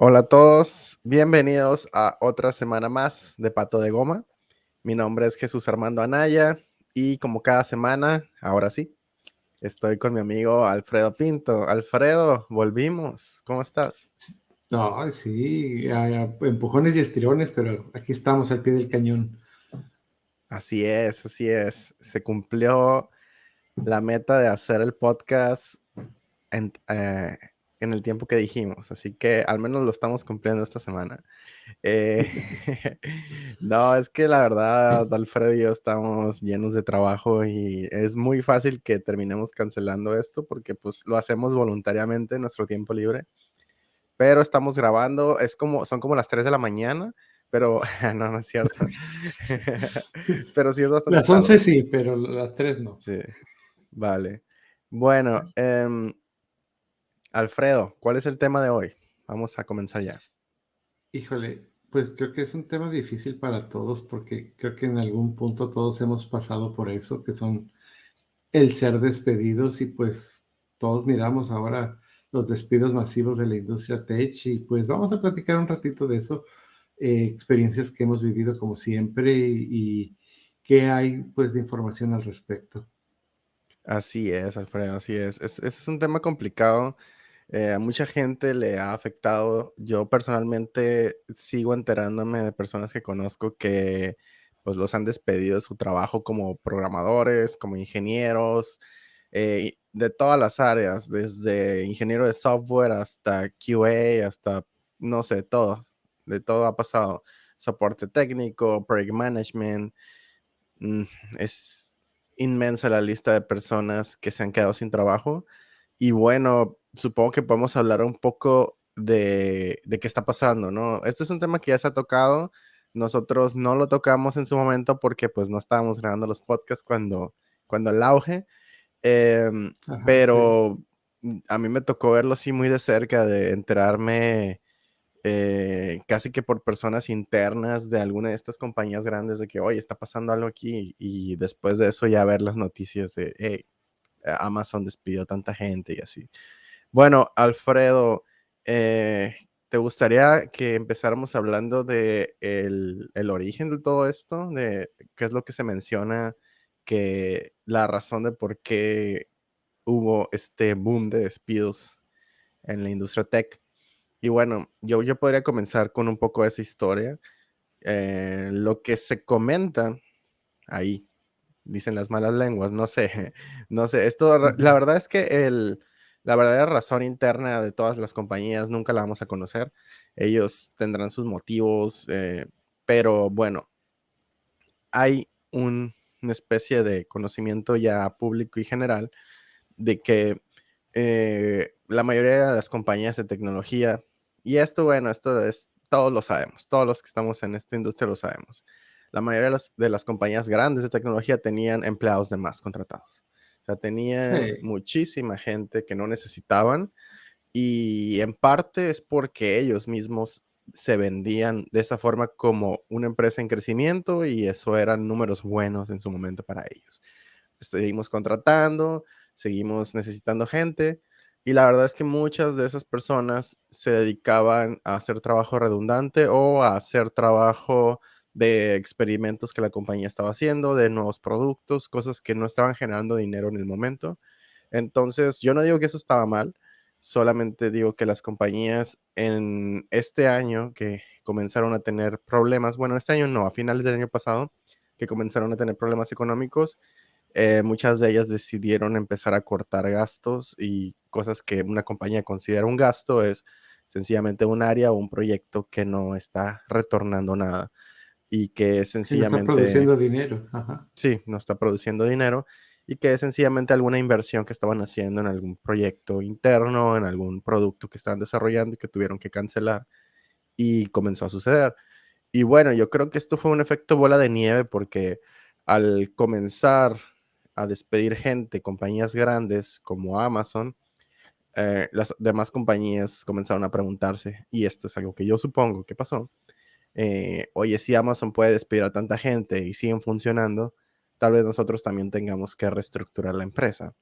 Hola a todos, bienvenidos a otra semana más de Pato de Goma. Mi nombre es Jesús Armando Anaya y como cada semana, ahora sí, estoy con mi amigo Alfredo Pinto. Alfredo, volvimos. ¿Cómo estás? No, sí, empujones y estirones, pero aquí estamos al pie del cañón. Así es, así es. Se cumplió la meta de hacer el podcast en, eh, en el tiempo que dijimos, así que al menos lo estamos cumpliendo esta semana. Eh, no, es que la verdad, Alfredo y yo estamos llenos de trabajo y es muy fácil que terminemos cancelando esto porque pues lo hacemos voluntariamente en nuestro tiempo libre, pero estamos grabando, son como las 3 de la mañana, pero no, no es cierto. Pero sí es bastante Las 11 tarde. sí, pero las 3 no. Sí, vale. Bueno, Alfredo, ¿cuál es el tema de hoy? Vamos a comenzar ya. Híjole, pues creo que es un tema difícil para todos porque creo que en algún punto todos hemos pasado por eso, que son el ser despedidos y pues todos miramos ahora los despidos masivos de la industria tech y pues vamos a platicar un ratito de eso, experiencias que hemos vivido como siempre y qué hay pues de información al respecto. Así es, Alfredo, así es. Ese es un tema complicado. A mucha gente le ha afectado. Yo personalmente sigo enterándome de personas que conozco que pues los han despedido de su trabajo como programadores, como ingenieros, de todas las áreas, desde ingeniero de software hasta QA, hasta no sé, todo. De todo ha pasado. Soporte técnico, project management. Mm, es inmensa la lista de personas que se han quedado sin trabajo. Y bueno, supongo que podemos hablar un poco de qué está pasando, ¿no? Esto es un tema que ya se ha tocado. Nosotros no lo tocamos en su momento porque pues no estábamos grabando los podcasts cuando el auge. Ajá, sí. Pero a mí me tocó verlo así muy de cerca, de enterarme casi que por personas internas de alguna de estas compañías grandes de que, oye, está pasando algo aquí y después de eso ya ver las noticias de, hey, Amazon despidió tanta gente y así. Bueno, Alfredo, eh, ¿te gustaría que empezáramos hablando de el origen de todo esto? De qué es lo que se menciona, que la razón de por qué hubo este boom de despidos en la industria tech. Y bueno, yo podría comenzar con un poco de esa historia. Lo que se comenta ahí, dicen las malas lenguas, no sé, no sé, la Ujú. verdad es que la verdadera razón interna de todas las compañías nunca la vamos a conocer. Ellos tendrán sus motivos, pero bueno, hay una especie de conocimiento ya público y general de que la mayoría de las compañías de tecnología, y esto, bueno, todos lo sabemos, todos los que estamos en esta industria lo sabemos. La mayoría de las compañías grandes de tecnología tenían empleados de más contratados. O sea, tenían Sí, muchísima gente que no necesitaban y en parte es porque ellos mismos se vendían de esa forma como una empresa en crecimiento y eso eran números buenos en su momento para ellos. Seguimos contratando, seguimos necesitando gente y la verdad es que muchas de esas personas se dedicaban a hacer trabajo redundante o a hacer trabajo de experimentos que la compañía estaba haciendo, de nuevos productos, cosas que no estaban generando dinero en el momento. Entonces, yo no digo que eso estaba mal, solamente digo que las compañías en este año que comenzaron a tener problemas, bueno, este año no, a finales del año pasado, que comenzaron a tener problemas económicos, muchas de ellas decidieron empezar a cortar gastos y cosas que una compañía considera un gasto es sencillamente un área o un proyecto que no está retornando nada y que que no está sencillamente, produciendo dinero. Ajá. sí, no está produciendo dinero y que es sencillamente alguna inversión que estaban haciendo en algún proyecto interno, en algún producto que estaban desarrollando y que tuvieron que cancelar y comenzó a suceder. Y bueno, yo creo que esto fue un efecto bola de nieve porque al comenzar a despedir gente, compañías grandes como Amazon, las demás compañías comenzaron a preguntarse, y esto es algo que yo supongo que pasó, oye, si Amazon puede despedir a tanta gente y siguen funcionando, tal vez nosotros también tengamos que reestructurar la empresa.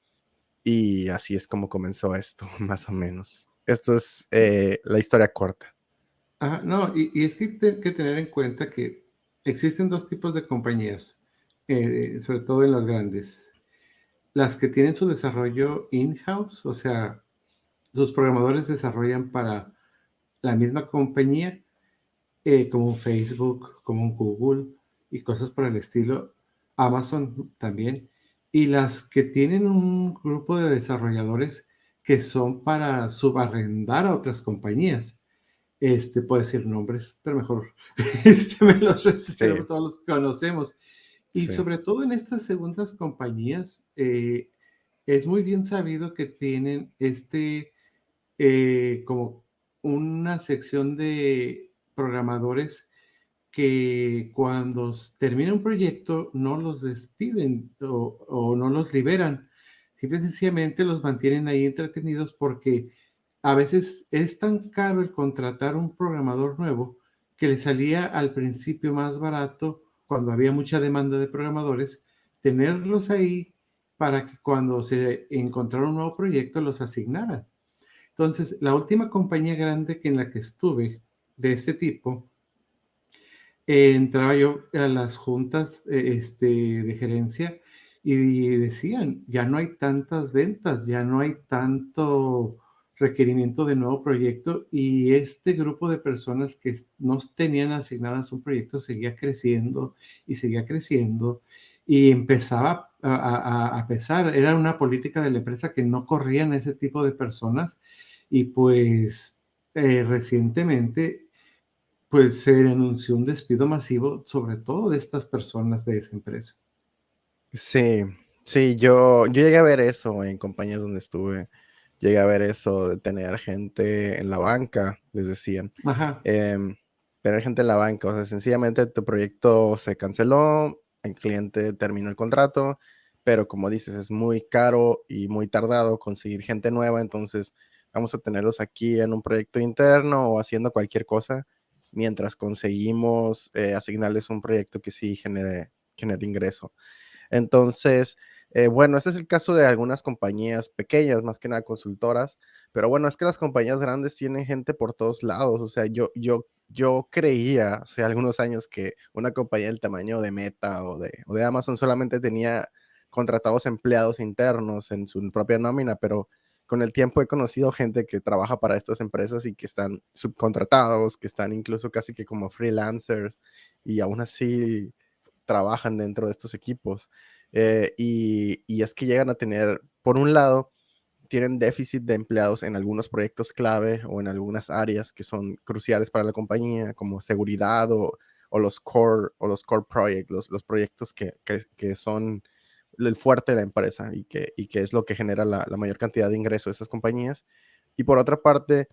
Y así es como comenzó esto, más o menos. Esto es la historia corta. No, y es que hay que tener en cuenta que existen dos tipos de compañías, sobre todo en las grandes. Las que tienen su desarrollo in-house, o sea, sus programadores desarrollan para la misma compañía, como un Facebook, como un Google y cosas por el estilo, Amazon también, y las que tienen un grupo de desarrolladores que son para subarrendar a otras compañías. Puedo decir nombres, pero mejor me los Sí, todos los conocemos. Y sí. sobre todo en estas segundas compañías, es muy bien sabido que tienen como una sección de programadores que cuando termina un proyecto no los despiden o no los liberan. Simple y sencillamente los mantienen ahí entretenidos porque a veces es tan caro el contratar un programador nuevo que le salía al principio más barato cuando había mucha demanda de programadores, tenerlos ahí para que cuando se encontrara un nuevo proyecto los asignaran. Entonces, la última compañía grande que en la que estuve de este tipo, entraba yo a las juntas, de gerencia y decían, ya no hay tantas ventas, ya no hay tanto requerimiento de nuevo proyecto y este grupo de personas que no tenían asignadas un proyecto seguía creciendo y seguía creciendo y empezaba a pesar. Era una política de la empresa que no corrían ese tipo de personas y pues recientemente pues se anunció un despido masivo, sobre todo de estas personas de esa empresa. Sí, sí, yo llegué a ver eso en compañías donde estuve. Llegué a ver eso de tener gente en la banca, les decían. Ajá, em, Tener gente en la banca, o sea, sencillamente tu proyecto se canceló, el cliente terminó el contrato, pero como dices, es muy caro y muy tardado conseguir gente nueva, entonces vamos a tenerlos aquí en un proyecto interno o haciendo cualquier cosa mientras conseguimos asignarles un proyecto que sí genere ingreso. Entonces, bueno, este es el caso de algunas compañías pequeñas, más que nada consultoras, pero bueno, es que las compañías grandes tienen gente por todos lados, o sea, yo creía hace algunos años que una compañía del tamaño de Meta o de Amazon solamente tenía contratados empleados internos en su propia nómina, pero con el tiempo he conocido gente que trabaja para estas empresas y que están subcontratados, que están incluso casi que como freelancers y aún así trabajan dentro de estos equipos. Y es que llegan a tener, por un lado, tienen déficit de empleados en algunos proyectos clave o en algunas áreas que son cruciales para la compañía, como seguridad o los core projects, los proyectos que son el fuerte de la empresa y que es lo que genera la mayor cantidad de ingresos de esas compañías. Y por otra parte,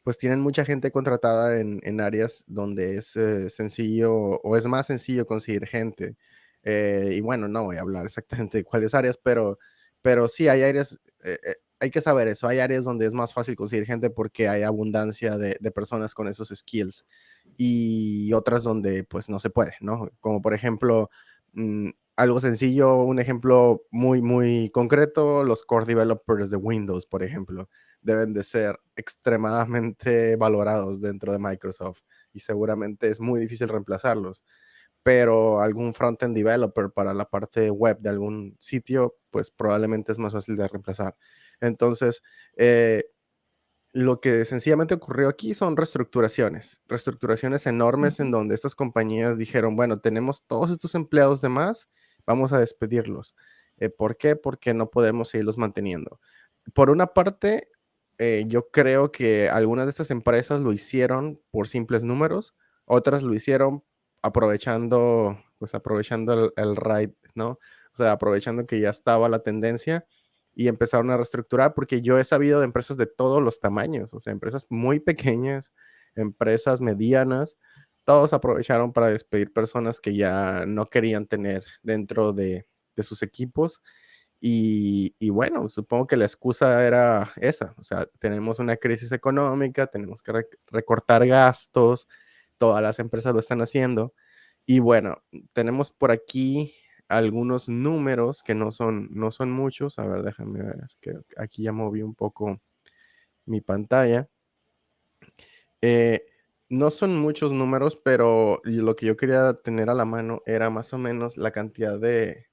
pues tienen mucha gente contratada en áreas donde es sencillo o es más sencillo conseguir gente. Y bueno, no voy a hablar exactamente de cuáles áreas, pero sí hay áreas, hay que saber eso, hay áreas donde es más fácil conseguir gente porque hay abundancia de personas con esos skills y otras donde pues no se puede, ¿no? Como por ejemplo, algo sencillo, un ejemplo muy concreto, los core developers de Windows, por ejemplo deben de ser extremadamente valorados dentro de Microsoft y seguramente es muy difícil reemplazarlos. Pero algún frontend developer para la parte web de algún sitio, pues probablemente es más fácil de reemplazar. Entonces, lo que sencillamente ocurrió aquí son reestructuraciones enormes en ujú, donde estas compañías dijeron, bueno, tenemos todos estos empleados de más, vamos a despedirlos. ¿Por qué? Porque no podemos seguirlos manteniendo. Por una parte, yo creo que algunas de estas empresas lo hicieron por simples números, otras lo hicieron aprovechando, pues aprovechando el ride, ¿no? O sea, aprovechando que ya estaba la tendencia y empezaron a reestructurar, porque yo he sabido de empresas de todos los tamaños, o sea, empresas muy pequeñas, empresas medianas, todos aprovecharon para despedir personas que ya no querían tener dentro de sus equipos y bueno, supongo que la excusa era esa, o sea, tenemos una crisis económica, tenemos que recortar gastos, todas las empresas lo están haciendo. Y bueno, tenemos por aquí algunos números que no son muchos. A ver, déjame ver, que aquí ya moví un poco mi pantalla. Eh, No son muchos números, pero lo que yo quería tener a la mano era más o menos la cantidad de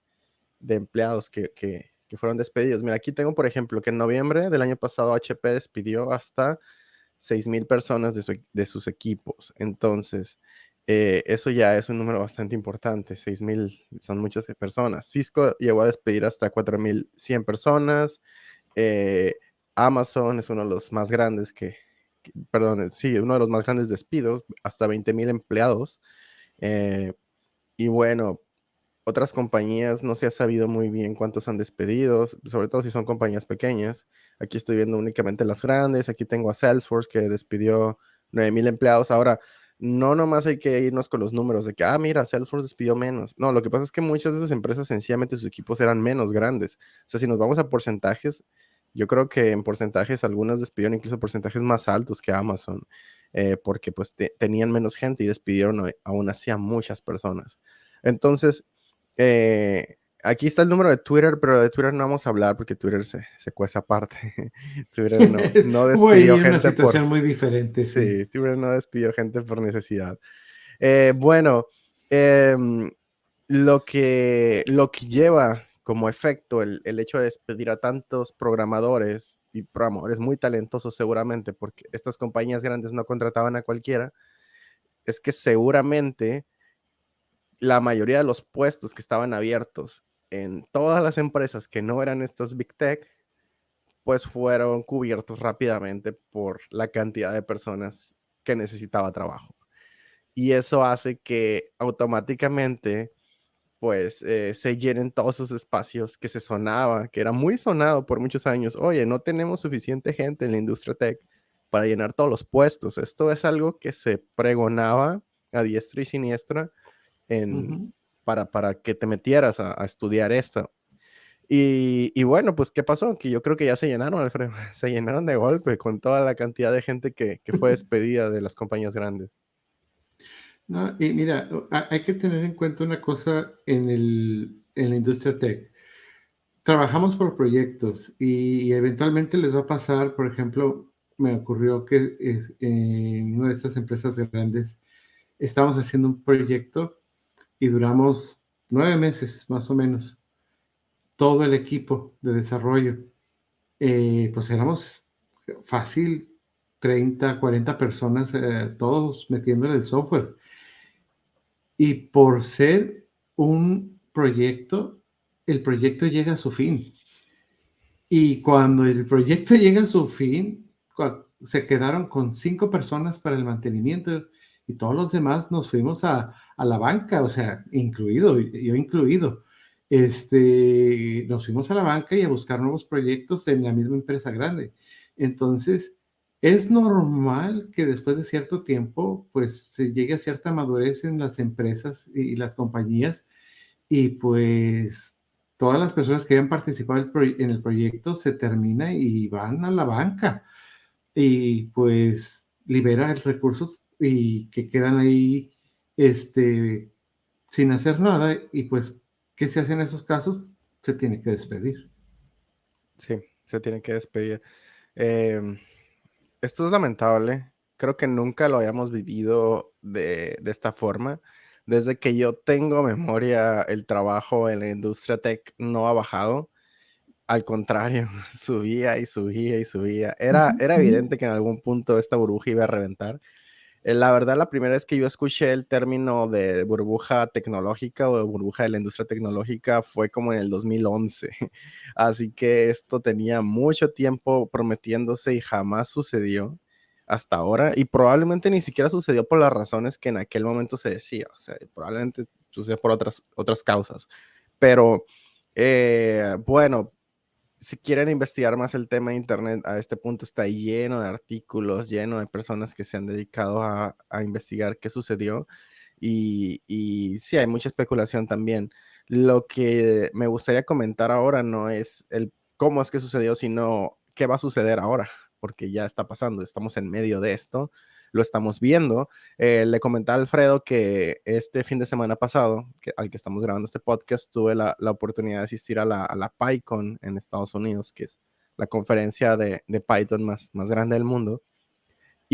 empleados que fueron despedidos. Mira, aquí tengo, por ejemplo, que en noviembre del año pasado HP despidió hasta 6,000 personas de sus equipos. Entonces, eso ya es un número bastante importante. 6,000 son muchas personas. Cisco llegó a despedir hasta 4,100 personas. Eh, Amazon es uno de los más grandes perdón, sí, uno de los más grandes despidos, hasta 20,000 empleados. Eh, y bueno, otras compañías no se ha sabido muy bien cuántos han despedido, sobre todo si son compañías pequeñas. Aquí estoy viendo únicamente las grandes. Aquí tengo a Salesforce que despidió 9,000 empleados. Ahora, no nomás hay que irnos con los números de que, mira, Salesforce despidió menos. No, lo que pasa es que muchas de esas empresas sencillamente sus equipos eran menos grandes. O sea, si nos vamos a porcentajes, yo creo que en porcentajes algunas despidieron incluso porcentajes más altos que Amazon, porque pues tenían menos gente y despidieron aún así a muchas personas. Entonces, aquí está el número de Twitter, pero de Twitter no vamos a hablar porque Twitter se cuece aparte. Twitter no Hubo despidió ahí una gente situación muy diferente, sí. sí, Twitter no despidió gente por necesidad. Bueno, em, lo que lleva como efecto el hecho de despedir a tantos programadores y programadores muy talentosos seguramente, porque estas compañías grandes no contrataban a cualquiera, es que seguramente la mayoría de los puestos que estaban abiertos en todas las empresas que no eran estos Big Tech, pues fueron cubiertos rápidamente por la cantidad de personas que necesitaba trabajo. Y eso hace que automáticamente, pues, se llenen todos esos espacios que se sonaba, que era muy sonado por muchos años. Oye, no tenemos suficiente gente en la industria tech para llenar todos los puestos. Esto es algo que se pregonaba a diestra y siniestra en, Ujú. para que te metieras a estudiar esto. Y bueno, pues, ¿qué pasó? Que yo creo que ya se llenaron, Alfredo. Se llenaron de golpe con toda la cantidad de gente que fue despedida de las compañías grandes. No, y mira, hay que tener en cuenta una cosa en la industria tech. Trabajamos por proyectos y eventualmente les va a pasar, por ejemplo, me ocurrió que en una de estas empresas grandes estábamos haciendo un proyecto y duramos 9 meses más o menos, todo el equipo de desarrollo. Pues éramos fácil 30, 40 personas, todos metiéndole el software. Y por ser un proyecto, el proyecto llega a su fin. Y cuando el proyecto llega a su fin, se quedaron con 5 personas para el mantenimiento y todos los demás nos fuimos a la banca, o sea, incluido, yo incluido. Nos fuimos a la banca y a buscar nuevos proyectos en la misma empresa grande. Entonces, es normal que después de cierto tiempo, pues se llegue a cierta madurez en las empresas y las compañías y pues todas las personas que habían participado en el proyecto se termina y van a la banca y pues libera el recursos y que quedan ahí sin hacer nada y pues, ¿qué se hace en esos casos? Se tiene que despedir. Sí, se tiene que despedir. Em, Esto es lamentable. Creo que nunca lo habíamos vivido de esta forma. Desde que yo tengo memoria, el trabajo en la industria tech no ha bajado. Al contrario, subía y subía y subía. Ujú, Era ujú. evidente que en algún punto esta burbuja iba a reventar. La verdad, la primera vez que yo escuché el término de burbuja tecnológica o de burbuja de la industria tecnológica fue como en el 2011. Así que esto tenía mucho tiempo prometiéndose y jamás sucedió hasta ahora. Y probablemente ni siquiera sucedió por las razones que en aquel momento se decía. O sea, probablemente sucedió por otras causas. Pero bueno, si quieren investigar más el tema de Internet, a este punto está lleno de artículos, lleno de personas que se han dedicado a investigar qué sucedió. Y sí, hay mucha especulación también. Lo que me gustaría comentar ahora no es el cómo es que sucedió, sino qué va a suceder ahora, porque ya está pasando, estamos en medio de esto, lo estamos viendo. Le comentaba a Alfredo que este fin de semana pasado, al que estamos grabando este podcast, tuve la oportunidad de asistir a la PyCon en Estados Unidos, que es la conferencia de Python más grande del mundo.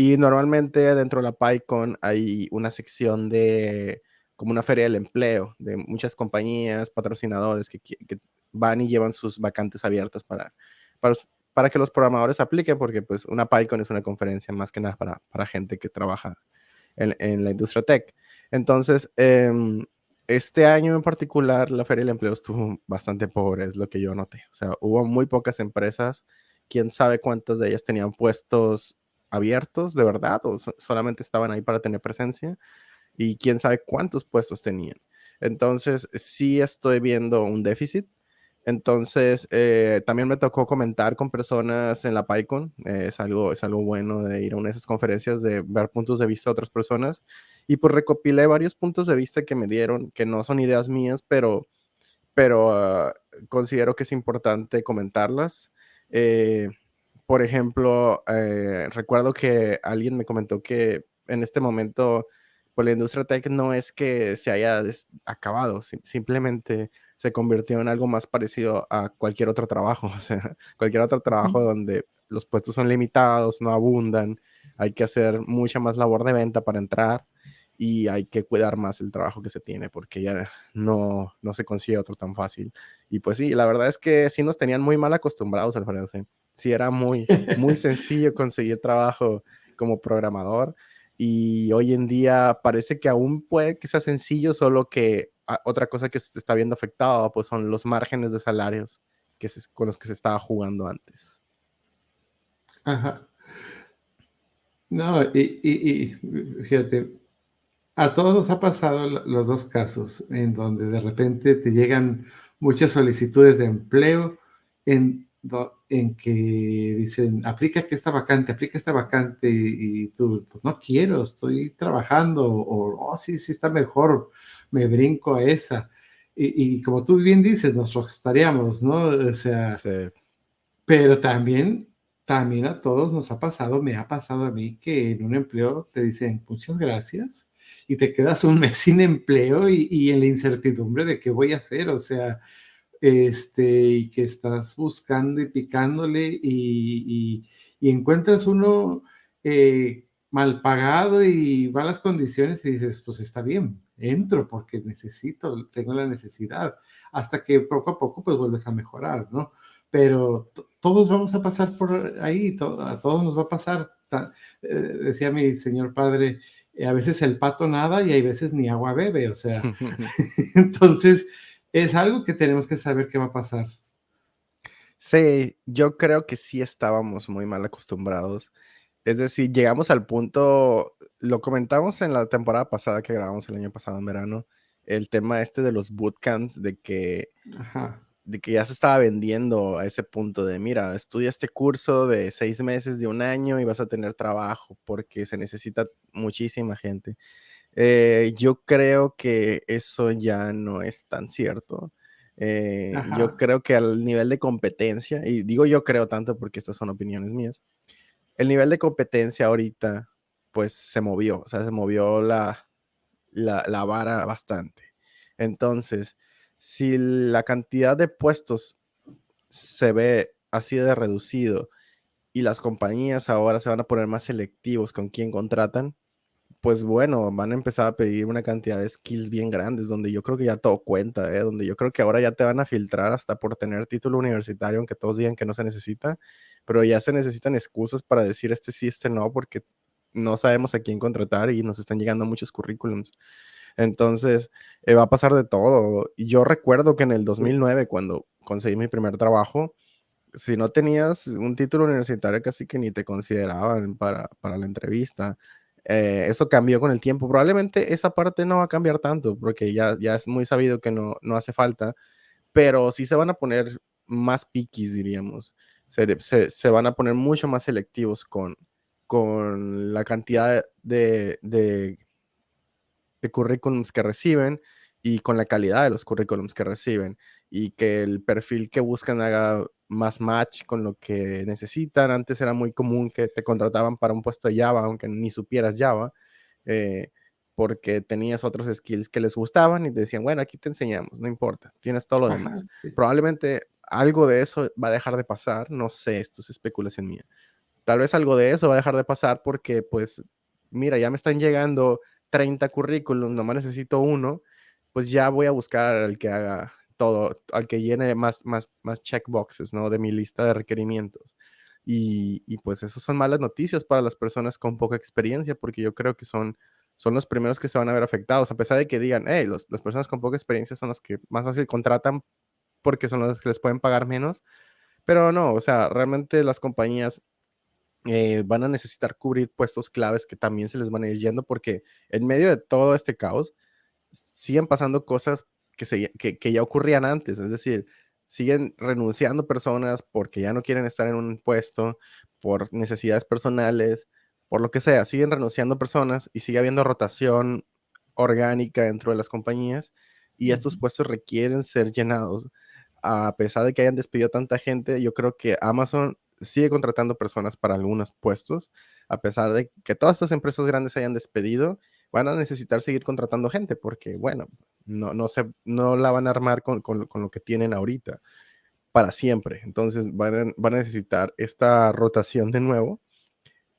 Y normalmente dentro de la PyCon hay una sección de como una feria del empleo de muchas compañías, patrocinadores que van y llevan sus vacantes abiertas para, para que los programadores apliquen, porque pues una PyCon es una conferencia más que nada para gente que trabaja en la industria tech. Entonces, este año en particular, la Feria del Empleo estuvo bastante pobre, es lo que yo noté. O sea, hubo muy pocas empresas, quién sabe cuántas de ellas tenían puestos abiertos de verdad o solamente estaban ahí para tener presencia y quién sabe cuántos puestos tenían. Entonces, sí estoy viendo un déficit. Entonces, también me tocó comentar con personas en la PyCon. Es algo bueno de ir a una de esas conferencias, de ver puntos de vista de otras personas. Y pues recopilé varios puntos de vista que me dieron, que no son ideas mías, pero considero que es importante comentarlas. Eh, por ejemplo, recuerdo que alguien me comentó que en este momento, pues la industria tech no es que se haya acabado, simplemente se convirtió en algo más parecido a cualquier otro trabajo, o sea, cualquier otro trabajo donde los puestos son limitados, no abundan, hay que hacer mucha más labor de venta para entrar y hay que cuidar más el trabajo que se tiene porque ya no se consigue otro tan fácil. Y pues sí, la verdad es que sí nos tenían muy mal acostumbrados, Alfredo. Sí, sí era muy sencillo conseguir trabajo como programador y hoy en día parece que aún puede que sea sencillo, solo que otra cosa que se está viendo afectada pues son los márgenes de salarios con los que se estaba jugando antes. Ajá. No, fíjate, a todos nos ha pasado los dos casos, en donde de repente te llegan muchas solicitudes de empleo en que dicen, aplica esta vacante, y tú, pues no quiero, estoy trabajando, o oh, sí, sí está mejor, me brinco a esa. Y como tú bien dices, nos rockstaríamos, ¿no? O sea, Sí. pero también a todos nos ha pasado, me ha pasado a mí, que en un empleo te dicen muchas gracias y te quedas un mes sin empleo y en la incertidumbre de qué voy a hacer, o sea, y que estás buscando y picándole y encuentras uno mal pagado y malas condiciones y dices, pues está bien, entro porque tengo la necesidad, hasta que poco a poco pues vuelves a mejorar, ¿no? Pero todos vamos a pasar por ahí, a todos nos va a pasar. Decía mi señor padre, a veces el pato nada y hay veces ni agua bebe, o sea, entonces es algo que tenemos que saber qué va a pasar. Sí, yo creo que sí estábamos muy mal acostumbrados. Es decir, llegamos al punto, lo comentamos en la temporada pasada que grabamos el año pasado en verano, el tema este de los bootcamps, Ajá. de que ya se estaba vendiendo a ese punto de, mira, estudia este curso de 6 meses, de un año y vas a tener trabajo porque se necesita muchísima gente. Yo creo que eso ya no es tan cierto. Yo Ajá. creo que al nivel de competencia, y digo yo creo tanto porque estas son opiniones mías, el nivel de competencia ahorita pues se movió, o sea, se movió la vara bastante. Entonces, si la cantidad de puestos se ve así de reducido y las compañías ahora se van a poner más selectivos con quién contratan, pues bueno, van a empezar a pedir una cantidad de skills bien grandes, donde yo creo que ya todo cuenta, donde yo creo que ahora ya te van a filtrar hasta por tener título universitario, aunque todos digan que no se necesita, pero ya se necesitan excusas para decir este sí, este no, porque no sabemos a quién contratar y nos están llegando muchos currículums. Entonces, va a pasar de todo. Yo recuerdo que en el 2009, cuando conseguí mi primer trabajo, si no tenías un título universitario casi que ni te consideraban para la entrevista. Eso cambió con el tiempo. Probablemente esa parte no va a cambiar tanto porque ya es muy sabido que no hace falta, pero sí se van a poner más piquis, diríamos. Se van a poner mucho más selectivos con la cantidad de currículums que reciben y con la calidad de los currículums que reciben y que el perfil que buscan haga más match con lo que necesitan. Antes era muy común que te contrataban para un puesto de Java, aunque ni supieras Java, eh, porque tenías otros skills que les gustaban y te decían, bueno, aquí te enseñamos, no importa, tienes todo lo Ajá, demás. sí. Probablemente algo de eso va a dejar de pasar, no sé, esto es especulación mía, Tal vez algo de eso va a dejar de pasar porque, pues, mira, ya me están llegando 30 currículums, nomás necesito uno, pues ya voy a buscar al que haga todo, al que llene más checkboxes, ¿no? De mi lista de requerimientos. Y pues eso son malas noticias para las personas con poca experiencia, porque yo creo que son los primeros que se van a ver afectados, a pesar de que digan, hey, las personas con poca experiencia son las que más fácil contratan porque son las que les pueden pagar menos, pero no, o sea, realmente las compañías van a necesitar cubrir puestos claves que también se les van a ir yendo porque en medio de todo este caos siguen pasando cosas que ya ocurrían antes, es decir, siguen renunciando personas porque ya no quieren estar en un puesto, por necesidades personales, por lo que sea, siguen renunciando personas y sigue habiendo rotación orgánica dentro de las compañías y estos Ujú. puestos requieren ser llenados. A pesar de que hayan despedido tanta gente, yo creo que Amazon sigue contratando personas para algunos puestos, a pesar de que todas estas empresas grandes hayan despedido, van a necesitar seguir contratando gente porque, bueno, no la van a armar con lo que tienen ahorita para siempre. Entonces van a necesitar esta rotación de nuevo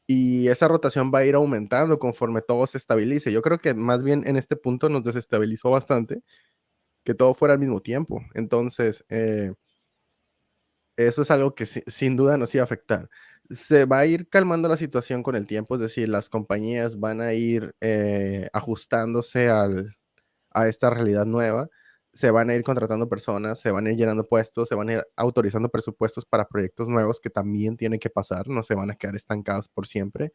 y esa rotación va a ir aumentando conforme todo se estabilice. Yo creo que más bien en este punto nos desestabilizó bastante que todo fuera al mismo tiempo. Entonces, eso es algo que sin duda nos iba a afectar. Se va a ir calmando la situación con el tiempo, es decir, las compañías van a ir ajustándose a esta realidad nueva, se van a ir contratando personas, se van a ir llenando puestos, se van a ir autorizando presupuestos para proyectos nuevos que también tienen que pasar, no se van a quedar estancados por siempre.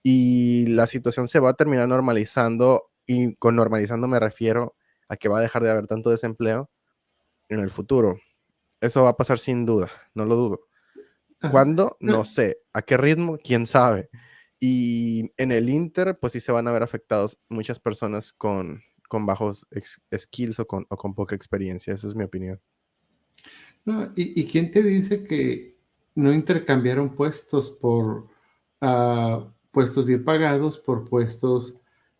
Y la situación se va a terminar normalizando, y con normalizando me refiero a que va a dejar de haber tanto desempleo en el futuro. Eso va a pasar sin duda, no lo dudo. Ajá. ¿Cuándo? No No, sé. ¿A qué ritmo? ¿Quién sabe? Y en el Inter, pues sí se van a ver afectados muchas personas con bajos skills o con poca experiencia. Esa es mi opinión. no, ¿y quién te dice que no intercambiaron puestos por puestos bien pagados por puestos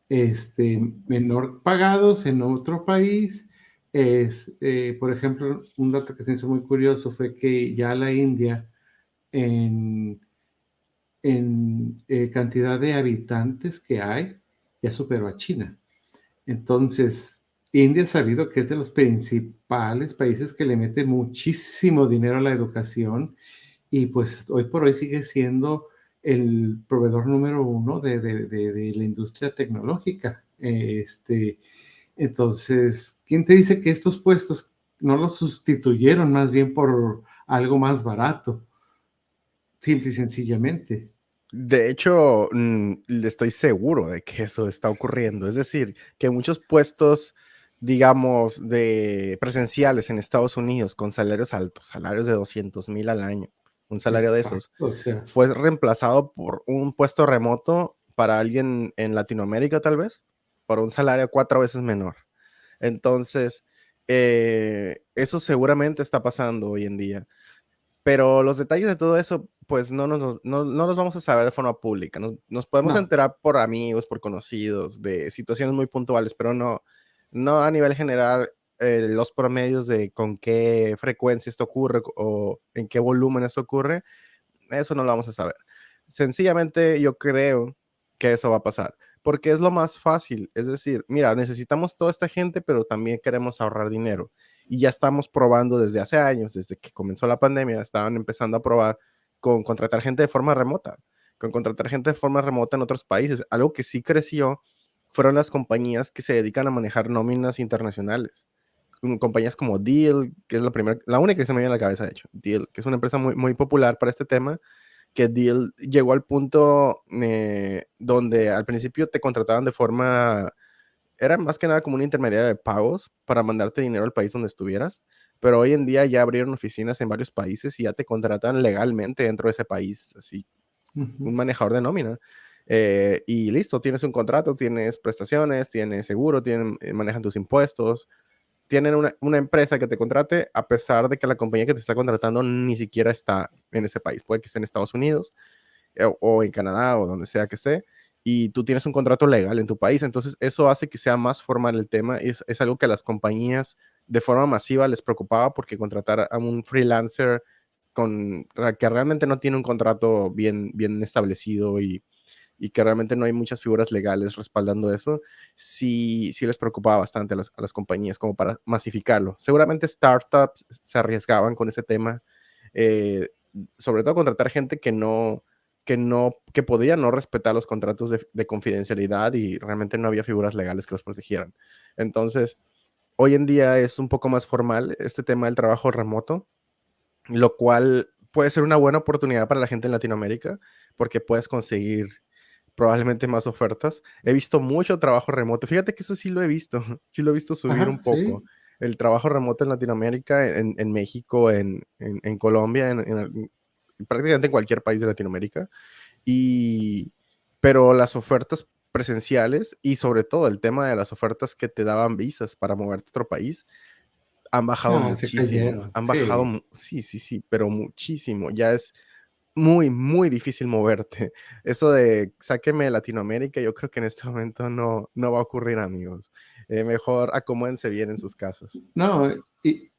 menor pagados en otro país? Por ejemplo, un dato que se hizo muy curioso fue que ya la India en, cantidad de habitantes que hay ya superó a China. Entonces, India es sabido que es de los principales países que le mete muchísimo dinero a la educación y pues hoy por hoy sigue siendo el proveedor número uno de la industria tecnológica. Entonces, ¿quién te dice que estos puestos no los sustituyeron más bien por algo más barato? Simple y sencillamente. De hecho, estoy seguro de que eso está ocurriendo. Es decir, que muchos puestos, digamos, de presenciales en Estados Unidos con salarios altos, salarios de 200,000 al año, un salario de esos, Exacto, o sea, fue reemplazado por un puesto remoto para alguien en Latinoamérica, tal vez, por un salario 4 veces menor. Entonces, eso seguramente está pasando hoy en día. Pero los detalles de todo eso, pues no los vamos a saber de forma pública. Nos podemos no, enterar por amigos, por conocidos, de situaciones muy puntuales, pero no a nivel general los promedios de con qué frecuencia esto ocurre o en qué volumen esto ocurre, eso no lo vamos a saber. Sencillamente yo creo que eso va a pasar, porque es lo más fácil. Es decir, mira, necesitamos toda esta gente, pero también queremos ahorrar dinero. Y ya estamos probando desde hace años, desde que comenzó la pandemia, estaban empezando a probar con contratar gente de forma remota, con contratar gente de forma remota en otros países. Algo que sí creció fueron las compañías que se dedican a manejar nóminas internacionales. Compañías como Deal, que es la única que se me viene a la cabeza, de hecho, Deal, que es una empresa muy, muy popular para este tema, que Deal llegó al punto donde al principio te contrataban de forma, era más que nada como un intermediario de pagos para mandarte dinero al país donde estuvieras, pero hoy en día ya abrieron oficinas en varios países y ya te contratan legalmente dentro de ese país, así, ujú, un manejador de nómina. Y listo, tienes un contrato, tienes prestaciones, tienes seguro, manejan tus impuestos, tienen una empresa que te contrate a pesar de que la compañía que te está contratando ni siquiera está en ese país. Puede que esté en Estados Unidos o en Canadá o donde sea que esté, y tú tienes un contrato legal en tu país. Entonces, eso hace que sea más formal el tema. Es algo que a las compañías de forma masiva les preocupaba porque contratar a un freelancer que realmente no tiene un contrato bien establecido y que realmente no hay muchas figuras legales respaldando eso, sí les preocupaba bastante a las compañías como para masificarlo. Seguramente startups se arriesgaban con ese tema, eh, sobre todo contratar gente que podría no respetar los contratos de confidencialidad y realmente no había figuras legales que los protegieran. Entonces, hoy en día es un poco más formal este tema del trabajo remoto, lo cual puede ser una buena oportunidad para la gente en Latinoamérica, porque puedes conseguir probablemente más ofertas. He visto mucho trabajo remoto. Fíjate que eso sí lo he visto, sí lo he visto subir Ajá, un poco. sí. El trabajo remoto en Latinoamérica, en México, en Colombia, prácticamente en cualquier país de Latinoamérica. Y, pero las ofertas presenciales y sobre todo el tema de las ofertas que te daban visas para moverte a otro país han bajado Ah, se muchísimo. cayeron, Han bajado, sí. sí, sí, sí, pero muchísimo. Ya es muy, muy difícil moverte. Eso de sáqueme de Latinoamérica, yo creo que en este momento no va a ocurrir, amigos. Mejor acomódense bien en sus casas. No, y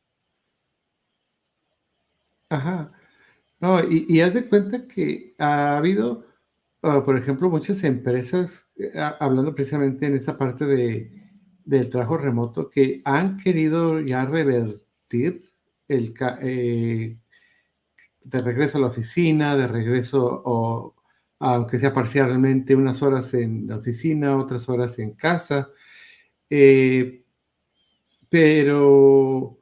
ajá. No, y haz de cuenta que ha habido, por ejemplo, muchas empresas, hablando precisamente en esa parte del trabajo remoto, que han querido ya revertir de regreso a la oficina, de regreso, o aunque sea parcialmente, unas horas en la oficina, otras horas en casa. eh, pero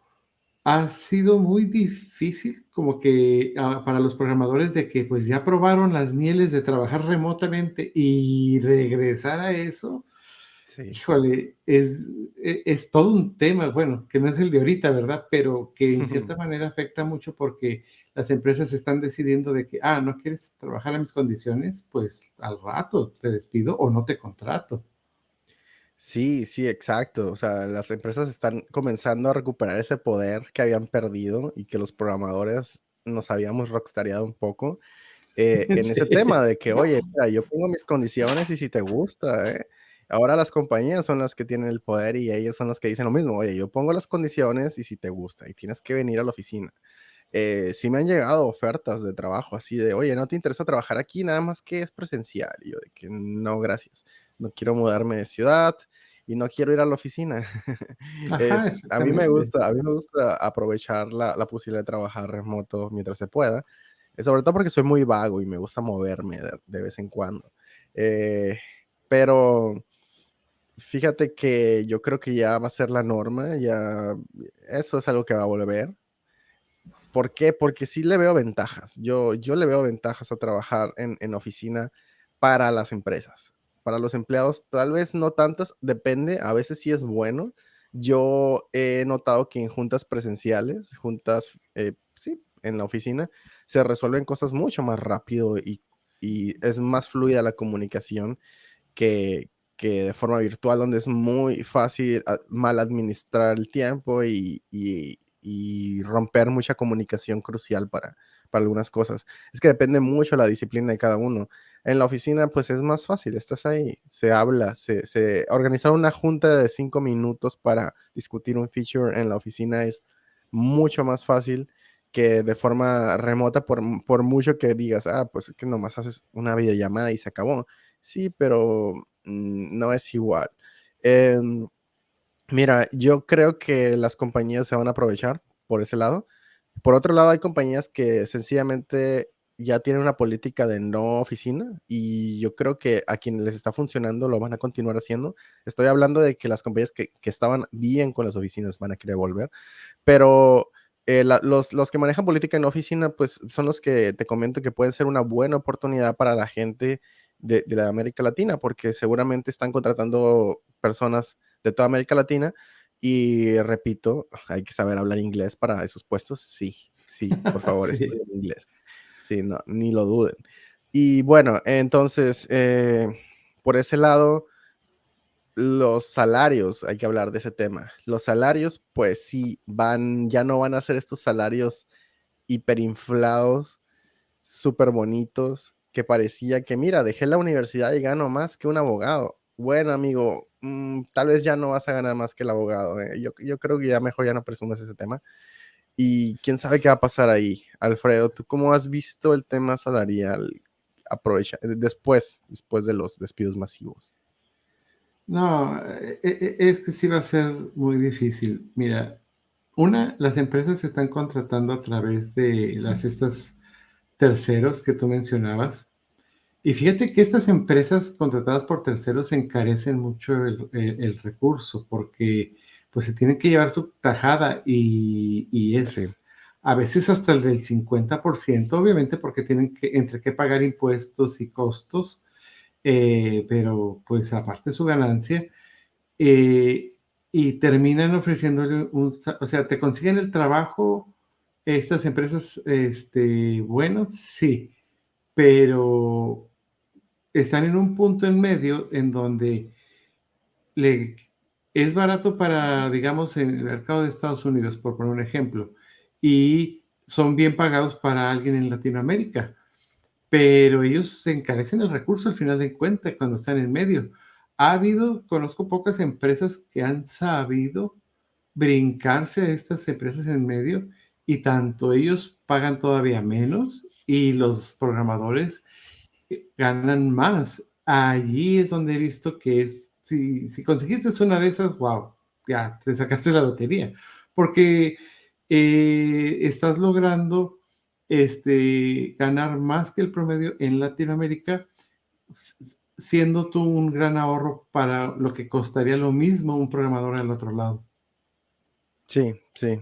ha sido muy difícil como que, para los programadores de que, pues, ya probaron las mieles de trabajar remotamente y regresar a eso, Sí. híjole, es todo un tema, bueno, que no es el de ahorita, ¿verdad? Pero que en cierta manera afecta mucho porque las empresas están decidiendo de que, ¿no quieres trabajar en mis condiciones? Pues, al rato te despido o no te contrato. Sí, sí, exacto. O sea, las empresas están comenzando a recuperar ese poder que habían perdido y que los programadores nos habíamos rockstareado un poco. En ese Sí. tema de que, oye, mira, yo pongo mis condiciones y si te gusta, ahora las compañías son las que tienen el poder y ellos son los que dicen lo mismo, oye, yo pongo las condiciones y si te gusta y tienes que venir a la oficina. Sí me han llegado ofertas de trabajo así de, oye, ¿no te interesa trabajar aquí? Nada más que es presencial. Y yo de que no, gracias. No quiero mudarme de ciudad y no quiero ir a la oficina. Ajá, exactamente. A mí me gusta aprovechar la posibilidad de trabajar remoto mientras se pueda, sobre todo porque soy muy vago y me gusta moverme de vez en cuando. Eh, pero fíjate que yo creo que ya va a ser la norma, ya eso es algo que va a volver. ¿Por qué? Porque sí le veo ventajas. Yo le veo ventajas a trabajar en oficina para las empresas. Para los empleados, tal vez no tantas, depende, a veces sí es bueno. Yo he notado que en juntas presenciales, sí, en la oficina, se resuelven cosas mucho más rápido y es más fluida la comunicación que de forma virtual, donde es muy fácil mal administrar el tiempo y romper mucha comunicación crucial para algunas cosas. Es que depende mucho la disciplina de cada uno. En la oficina, pues es más fácil, estás ahí, se habla, organizar una junta de 5 minutos para discutir un feature en la oficina es mucho más fácil que de forma remota, por mucho que digas, pues es que nomás haces una videollamada y se acabó. Sí, pero no es igual. Em, Mira, yo creo que las compañías se van a aprovechar por ese lado. Por otro lado, hay compañías que sencillamente ya tienen una política de no oficina y yo creo que a quienes les está funcionando lo van a continuar haciendo. Estoy hablando de que las compañías que estaban bien con las oficinas van a querer volver, pero los que manejan política en oficina, pues son los que te comento que pueden ser una buena oportunidad para la gente de la América Latina, porque seguramente están contratando personas de toda América Latina y repito, hay que saber hablar inglés para esos puestos. Sí, sí, por favor, Sí. estudien inglés. Sí, no, ni lo duden. Y bueno, entonces, por ese lado, los salarios, hay que hablar de ese tema. Los salarios, pues sí, ya no van a ser estos salarios hiperinflados, súper bonitos, que parecía que, mira, dejé la universidad y gano más que un abogado. Bueno, amigo, tal vez ya no vas a ganar más que el abogado. Yo creo que ya mejor ya no presumes ese tema. Y quién sabe qué va a pasar ahí. Alfredo, ¿tú cómo has visto el tema salarial después de los despidos masivos? No, es que sí va a ser muy difícil. Mira, las empresas se están contratando a través de estas terceros que tú mencionabas. Y fíjate que estas empresas contratadas por terceros encarecen mucho el recurso porque pues se tienen que llevar su tajada y Sí, es a veces hasta el del 50%, obviamente porque tienen que, entre que pagar impuestos y costos, pero pues aparte su ganancia, eh, y terminan ofreciéndole o sea, te consiguen el trabajo estas empresas, bueno, sí, pero están en un punto en medio en donde le es barato para, digamos, en el mercado de Estados Unidos, por poner un ejemplo, y son bien pagados para alguien en Latinoamérica, pero ellos se encarecen el recurso al final de cuentas cuando están en medio. Conozco pocas empresas que han sabido brincarse a estas empresas en medio y tanto ellos pagan todavía menos y los programadores ganan más. Allí es donde he visto que si conseguiste una de esas, wow, ya te sacaste la lotería, porque estás logrando ganar más que el promedio en Latinoamérica, siendo tú un gran ahorro para lo que costaría lo mismo un programador al otro lado. sí, sí.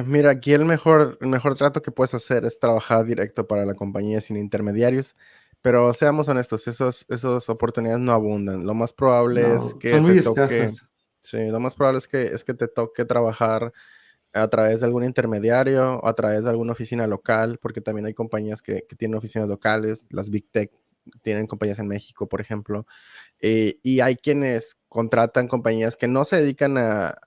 Mira, aquí el mejor trato que puedes hacer es trabajar directo para la compañía sin intermediarios, pero seamos honestos, esas oportunidades no abundan. Lo más probable es No, que son te muy toque, escasas. sí, lo más probable es que te toque trabajar a través de algún intermediario o a través de alguna oficina local, porque también hay compañías que tienen oficinas locales, las Big Tech tienen compañías en México, por ejemplo, y hay quienes contratan compañías que no se dedican a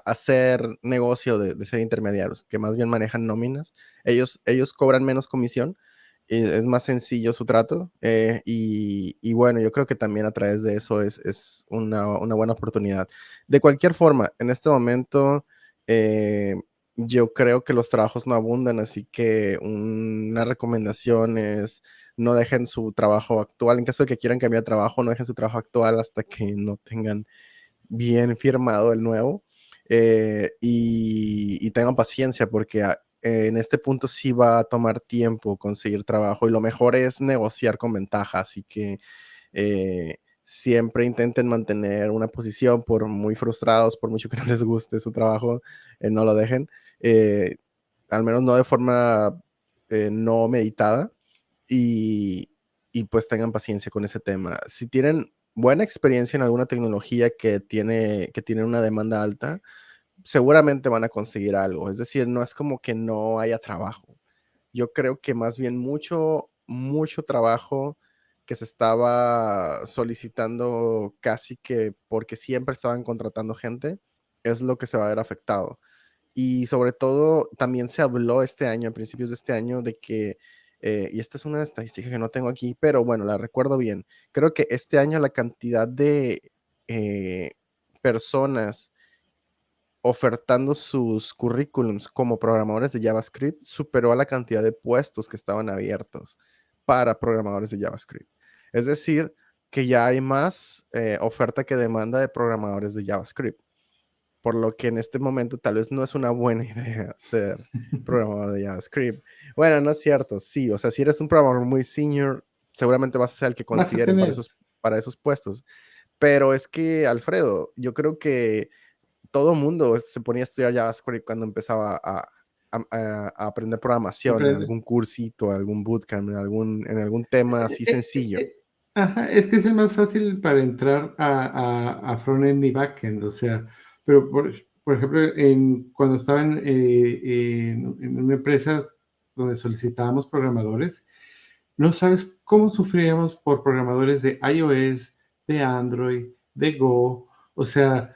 hacer negocio de ser intermediarios, que más bien manejan nóminas. Ellos cobran menos comisión, es más sencillo su trato, y bueno, yo creo que también a través de eso es una buena oportunidad. De cualquier forma, en este momento, eh, yo creo que los trabajos no abundan, así que una recomendación es no dejen su trabajo actual. En caso de que quieran cambiar de trabajo, no dejen su trabajo actual hasta que no tengan bien firmado el nuevo. Y tengan paciencia porque en este punto sí va a tomar tiempo conseguir trabajo y lo mejor es negociar con ventaja. Así que siempre intenten mantener una posición por muy frustrados, por mucho que no les guste su trabajo, no lo dejen. Eh, Al menos no de forma no meditada y, y pues tengan paciencia con ese tema. Si tienen buena experiencia en alguna tecnología que tiene una demanda alta, seguramente van a conseguir algo. Es decir, no es como que no haya trabajo. Yo creo que más bien mucho trabajo que se estaba solicitando casi que porque siempre estaban contratando gente, es lo que se va a ver afectado. Y sobre todo, también se habló este año, a principios de este año, de que, y esta es una estadística que no tengo aquí, pero bueno, la recuerdo bien. Creo que este año la cantidad de personas ofertando sus currículums como programadores de JavaScript superó a la cantidad de puestos que estaban abiertos para programadores de JavaScript. Es decir, que ya hay más oferta que demanda de programadores de JavaScript, por lo que en este momento tal vez no es una buena idea ser programador de JavaScript. Bueno, no es cierto, sí, o sea, si eres un programador muy senior, seguramente vas a ser el que Vas a consideren tener. para esos puestos. Pero es que, Alfredo, yo creo que todo mundo se ponía a estudiar JavaScript cuando empezaba a aprender programación en Aprende. algún cursito, algún bootcamp, en algún tema así sencillo. Ajá, es que es el más fácil para entrar a frontend y backend, o sea, pero por ejemplo, cuando estaba en una empresa donde solicitábamos programadores, no sabes cómo sufríamos por programadores de iOS, de Android, de Go, o sea,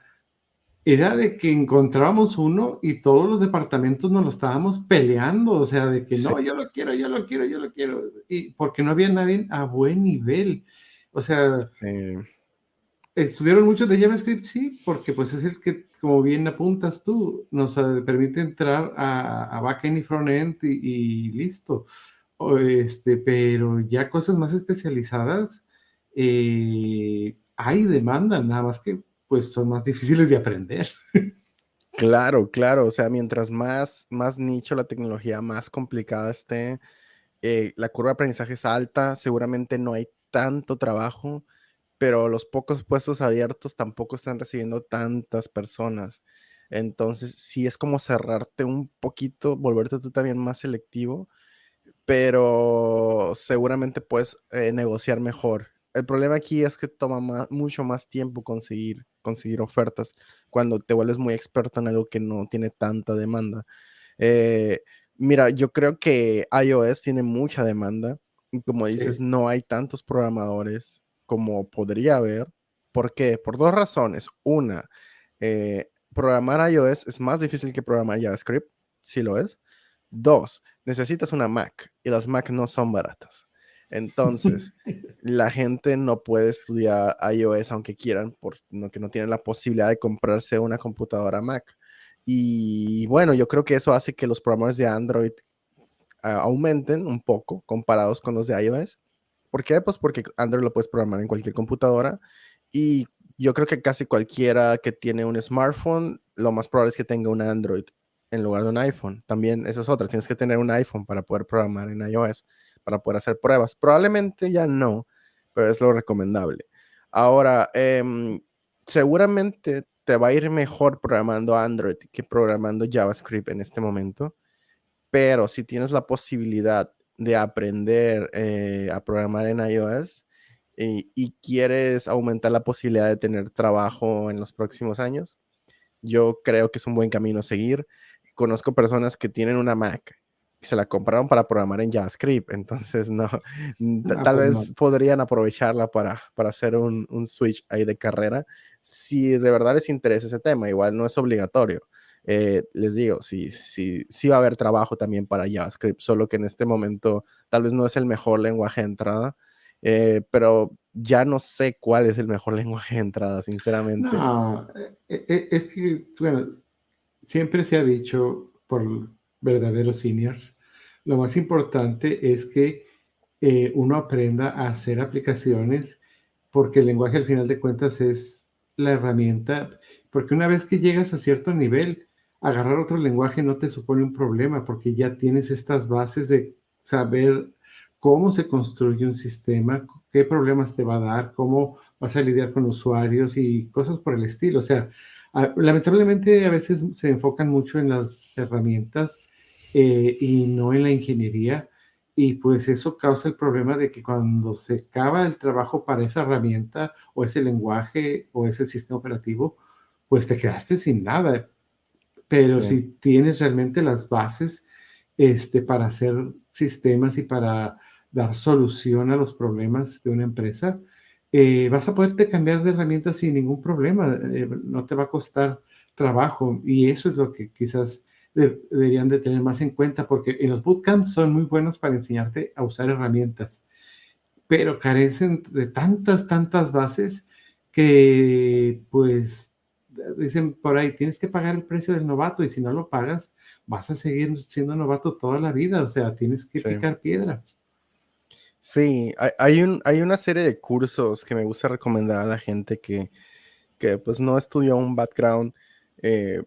era de que encontrábamos uno y todos los departamentos nos lo estábamos peleando, o sea, de que Sí, no, yo lo quiero, yo lo quiero, yo lo quiero, y porque no había nadie a buen nivel. O sea, sí. estudiaron mucho de JavaScript, sí, porque pues es el que, como bien apuntas tú, nos permite entrar a backend y frontend y listo. Pero ya cosas más especializadas, hay demanda, nada más que pues son más difíciles de aprender. Claro, claro, o sea, mientras más nicho la tecnología, más complicada esté, la curva de aprendizaje es alta, seguramente no hay tanto trabajo, pero los pocos puestos abiertos tampoco están recibiendo tantas personas. Entonces, sí es como cerrarte un poquito, volverte tú también más selectivo, pero seguramente puedes negociar mejor. El problema aquí es que toma mucho más tiempo conseguir ofertas cuando te vuelves muy experto en algo que no tiene tanta demanda. Eh, Mira, yo creo que iOS tiene mucha demanda y como dices, Sí. no hay tantos programadores como podría haber. ¿Por qué? Por dos razones. Una, programar iOS es más difícil que programar JavaScript, si lo es. Dos, necesitas una Mac y las Mac no son baratas. Entonces, la gente no puede estudiar iOS aunque quieran, porque no tienen la posibilidad de comprarse una computadora Mac. Y bueno, yo creo que eso hace que los programadores de Android aumenten un poco comparados con los de iOS. ¿Por qué? Pues porque Android lo puedes programar en cualquier computadora y yo creo que casi cualquiera que tiene un smartphone, lo más probable es que tenga un Android en lugar de un iPhone. También esa es otra, tienes que tener un iPhone para poder programar en iOS, para poder hacer pruebas. Probablemente ya no, pero es lo recomendable. Ahora, seguramente te va a ir mejor programando Android que programando JavaScript en este momento, pero si tienes la posibilidad de aprender a programar en iOS y quieres aumentar la posibilidad de tener trabajo en los próximos años, yo creo que es un buen camino a seguir. Conozco personas que tienen una Mac y se la compraron para programar en JavaScript, entonces no, Ah, tal pues no. vez podrían aprovecharla para hacer un switch ahí de carrera. Si de verdad les interesa ese tema, igual no es obligatorio. Les digo, sí va a haber trabajo también para JavaScript, solo que en este momento tal vez no es el mejor lenguaje de entrada, pero ya no sé cuál es el mejor lenguaje de entrada, sinceramente. No, es que, bueno, siempre se ha dicho por verdaderos seniors, lo más importante es que uno aprenda a hacer aplicaciones porque el lenguaje al final de cuentas es la herramienta, porque una vez que llegas a cierto nivel, agarrar otro lenguaje no te supone un problema porque ya tienes estas bases de saber cómo se construye un sistema, qué problemas te va a dar, cómo vas a lidiar con usuarios y cosas por el estilo. O sea, lamentablemente a veces se enfocan mucho en las herramientas y no en la ingeniería y pues eso causa el problema de que cuando se acaba el trabajo para esa herramienta o ese lenguaje o ese sistema operativo, pues te quedaste sin nada. Pero Sí. si tienes realmente las bases para hacer sistemas y para dar solución a los problemas de una empresa, vas a poderte cambiar de herramienta sin ningún problema. No te va a costar trabajo y eso es lo que quizás deberían de tener más en cuenta porque en los bootcamps son muy buenos para enseñarte a usar herramientas, pero carecen de tantas, tantas bases que, pues, dicen por ahí, tienes que pagar el precio del novato y si no lo pagas, vas a seguir siendo novato toda la vida, o sea, tienes que Sí. picar piedra. Sí, hay una serie de cursos que me gusta recomendar a la gente que pues no estudió un background eh,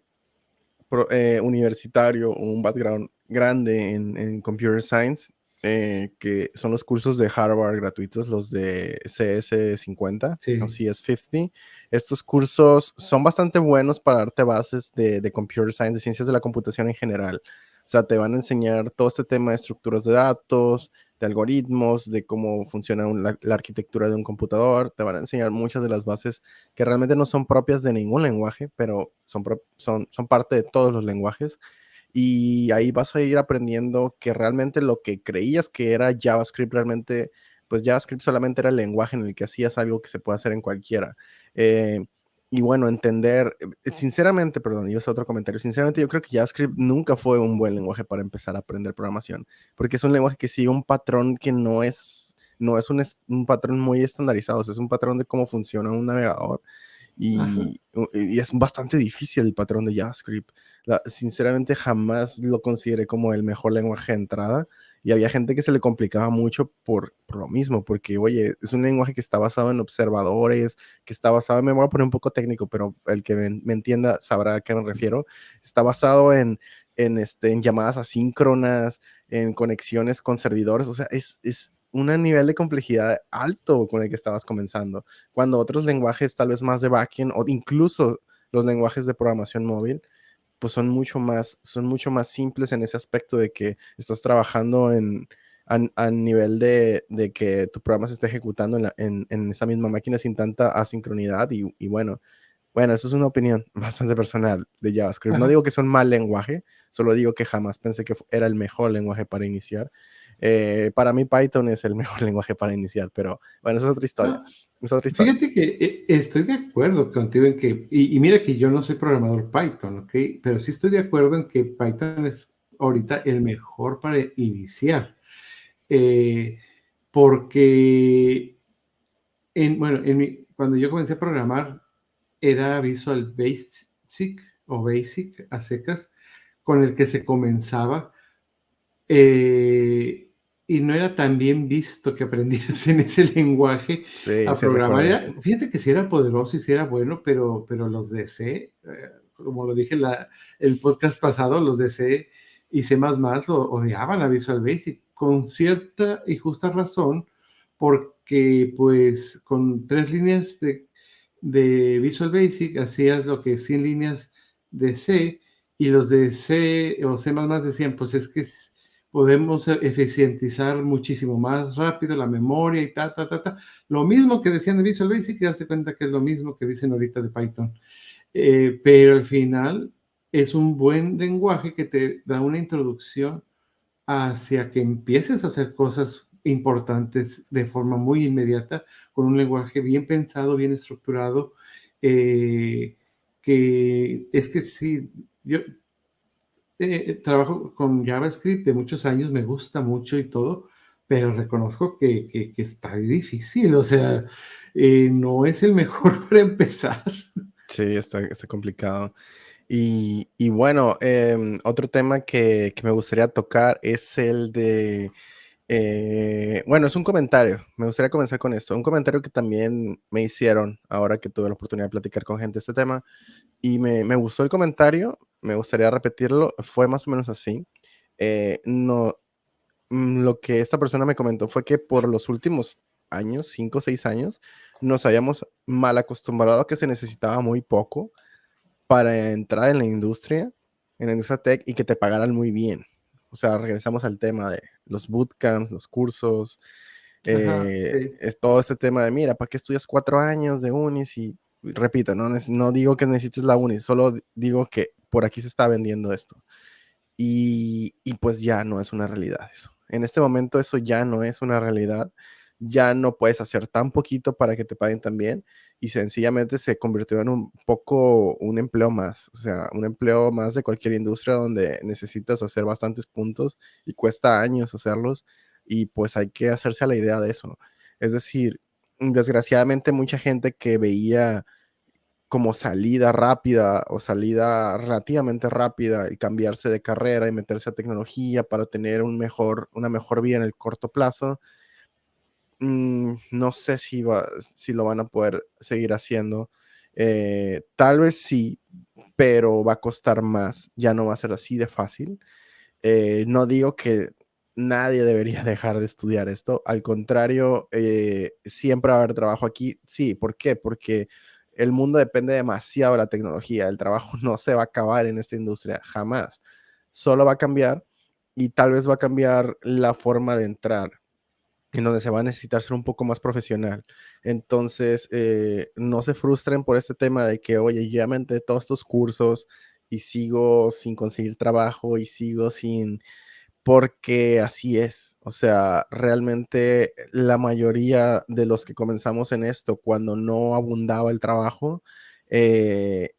universitario o un background grande en Computer Science, que son los cursos de Harvard gratuitos, los de CS50 o Sí, CS50. Estos cursos son bastante buenos para darte bases de Computer Science, de ciencias de la computación en general. O sea, te van a enseñar todo este tema de estructuras de datos, de algoritmos, de cómo funciona la arquitectura de un computador. Te van a enseñar muchas de las bases que realmente no son propias de ningún lenguaje, pero son parte de todos los lenguajes. Y ahí vas a ir aprendiendo que realmente lo que creías que era JavaScript, realmente, pues JavaScript solamente era el lenguaje en el que hacías algo que se puede hacer en cualquiera. Eh, y bueno, entender, sinceramente, perdón, y es otro comentario, sinceramente yo creo que JavaScript nunca fue un buen lenguaje para empezar a aprender programación, porque es un lenguaje que sigue un patrón que no es no es un patrón muy estandarizado, o sea, es un patrón de cómo funciona un navegador Ajá. y es bastante difícil el patrón de JavaScript. Sinceramente jamás lo consideré como el mejor lenguaje de entrada y había gente que se le complicaba mucho por lo mismo, porque oye, es un lenguaje que está basado en observadores, que está basado, me voy a poner un poco técnico, pero el que me entienda sabrá a qué me refiero, está basado en llamadas asíncronas, en conexiones con servidores, o sea, es un nivel de complejidad alto con el que estabas comenzando, cuando otros lenguajes tal vez más de backend o incluso los lenguajes de programación móvil, pues son mucho más simples en ese aspecto de que estás trabajando a nivel de que tu programa se esté ejecutando en esa misma máquina sin tanta asincronidad y bueno, eso es una opinión bastante personal de JavaScript. No Ajá. digo que es un mal lenguaje, solo digo que jamás pensé que era el mejor lenguaje para iniciar. Para mí Python es el mejor lenguaje para iniciar, pero bueno, esa es otra historia. Ah, Es otra historia. fíjate que estoy de acuerdo contigo en que, y mira que yo no soy programador Python, ¿ok? Pero sí estoy de acuerdo en que Python es ahorita el mejor para iniciar. Eh, porque, bueno, cuando yo comencé a programar, era Visual Basic o Basic a secas, con el que se comenzaba. eh, y no era tan bien visto que aprendieras en ese lenguaje Sí, a sí programar. recuerdo eso. Fíjate que sí era poderoso y sí era bueno, pero los de C, como lo dije el podcast pasado, los de C y C++ odiaban a Visual Basic con cierta y justa razón, porque pues con 3 líneas de Visual Basic hacías lo que 100 líneas de C, y los de C o C++ decían, pues es que podemos eficientizar muchísimo más rápido la memoria y ta. Lo mismo que decían de Visual Basic, y hazte cuenta que es lo mismo que dicen ahorita de Python. Pero al final es un buen lenguaje que te da una introducción hacia que empieces a hacer cosas importantes de forma muy inmediata, con un lenguaje bien pensado, bien estructurado, que es que sí, yo trabajo con JavaScript de muchos años, me gusta mucho y todo, pero reconozco que está difícil, o sea, no es el mejor para empezar. Sí, está complicado. Y bueno, otro tema que me gustaría tocar es el de, bueno, es un comentario. Me gustaría comenzar con esto. Un comentario que también me hicieron ahora que tuve la oportunidad de platicar con gente de este tema. Y me gustó el comentario, me gustaría repetirlo. Fue más o menos así. No, lo que esta persona me comentó fue que por los últimos años, 5 o 6 años, nos habíamos mal acostumbrado a que se necesitaba muy poco para entrar en la industria tech y que te pagaran muy bien. O sea, regresamos al tema de los bootcamps, los cursos, Ajá, sí. es todo este tema de, mira, ¿para qué estudias 4 años de uni? Y repito, no digo que necesites la uni, solo digo que por aquí se está vendiendo esto. Y pues ya no es una realidad eso. En este momento eso ya no es una realidad. Ya no puedes hacer tan poquito para que te paguen tan bien y sencillamente se convirtió en un poco un empleo más, o sea, un empleo más de cualquier industria donde necesitas hacer bastantes puntos y cuesta años hacerlos y pues hay que hacerse a la idea de eso. Es decir, desgraciadamente mucha gente que veía como salida rápida o salida relativamente rápida y cambiarse de carrera y meterse a tecnología para tener una mejor vida en el corto plazo, no sé si lo van a poder seguir haciendo. Tal vez sí, pero va a costar más, ya no va a ser así de fácil. No digo que nadie debería dejar de estudiar esto, al contrario, siempre va a haber trabajo aquí. Sí, ¿por qué? Porque el mundo depende demasiado de la tecnología, el trabajo no se va a acabar en esta industria, jamás. Solo va a cambiar y tal vez va a cambiar la forma de entrar en donde se va a necesitar ser un poco más profesional. Entonces, no se frustren por este tema de que, oye, ya me entré todos estos cursos y sigo sin conseguir trabajo y sigo sin, porque así es. O sea, realmente la mayoría de los que comenzamos en esto, cuando no abundaba el trabajo, eh,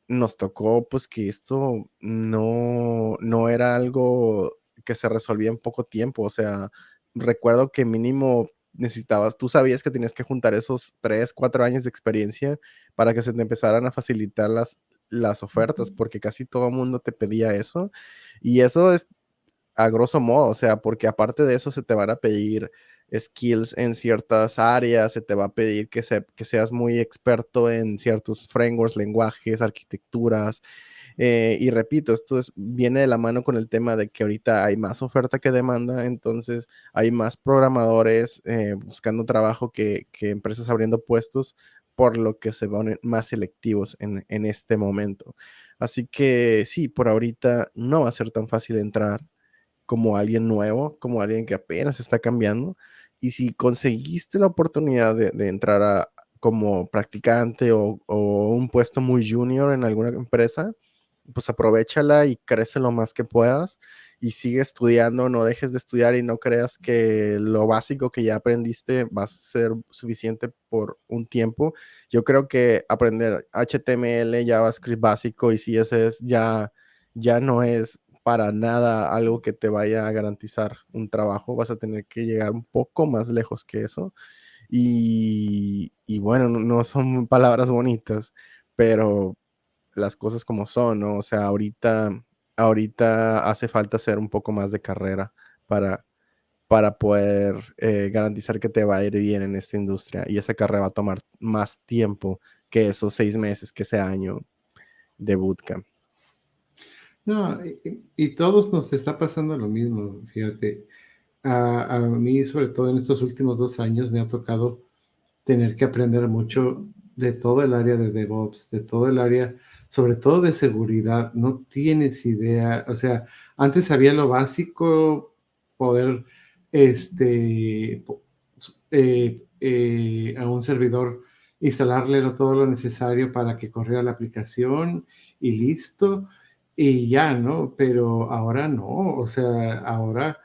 nos tocó pues que esto no era algo que se resolvía en poco tiempo. O sea, recuerdo que mínimo tú sabías que tenías que juntar esos 3, 4 años de experiencia para que se te empezaran a facilitar las ofertas, porque casi todo el mundo te pedía eso. Y eso es a grosso modo, o sea, porque aparte de eso se te van a pedir skills en ciertas áreas, se te va a pedir que seas muy experto en ciertos frameworks, lenguajes, arquitecturas. Y repito, viene de la mano con el tema de que ahorita hay más oferta que demanda, entonces hay más programadores buscando trabajo que empresas abriendo puestos, por lo que se van más selectivos en este momento. Así que sí, por ahorita no va a ser tan fácil entrar como alguien nuevo, como alguien que apenas está cambiando. Y si conseguiste la oportunidad de entrar como practicante o un puesto muy junior en alguna empresa, pues aprovéchala y crece lo más que puedas y sigue estudiando, no dejes de estudiar y no creas que lo básico que ya aprendiste va a ser suficiente por un tiempo. Yo creo que aprender HTML, JavaScript básico y CSS ya no es para nada algo que te vaya a garantizar un trabajo. Vas a tener que llegar un poco más lejos que eso. Y bueno, no son palabras bonitas, pero las cosas como son, ¿no? O sea, ahorita hace falta hacer un poco más de carrera para, para poder garantizar que te va a ir bien en esta industria. Y esa carrera va a tomar más tiempo que esos 6 meses, que ese año de bootcamp. No, y todos nos está pasando lo mismo, fíjate. A mí, sobre todo en estos últimos 2 años, me ha tocado tener que aprender mucho de todo el área de DevOps, de todo el área, sobre todo de seguridad. No tienes idea. O sea, antes sabía lo básico, poder, a un servidor instalarle todo lo necesario para que corriera la aplicación y listo, y ya, ¿no? Pero ahora no, o sea, ahora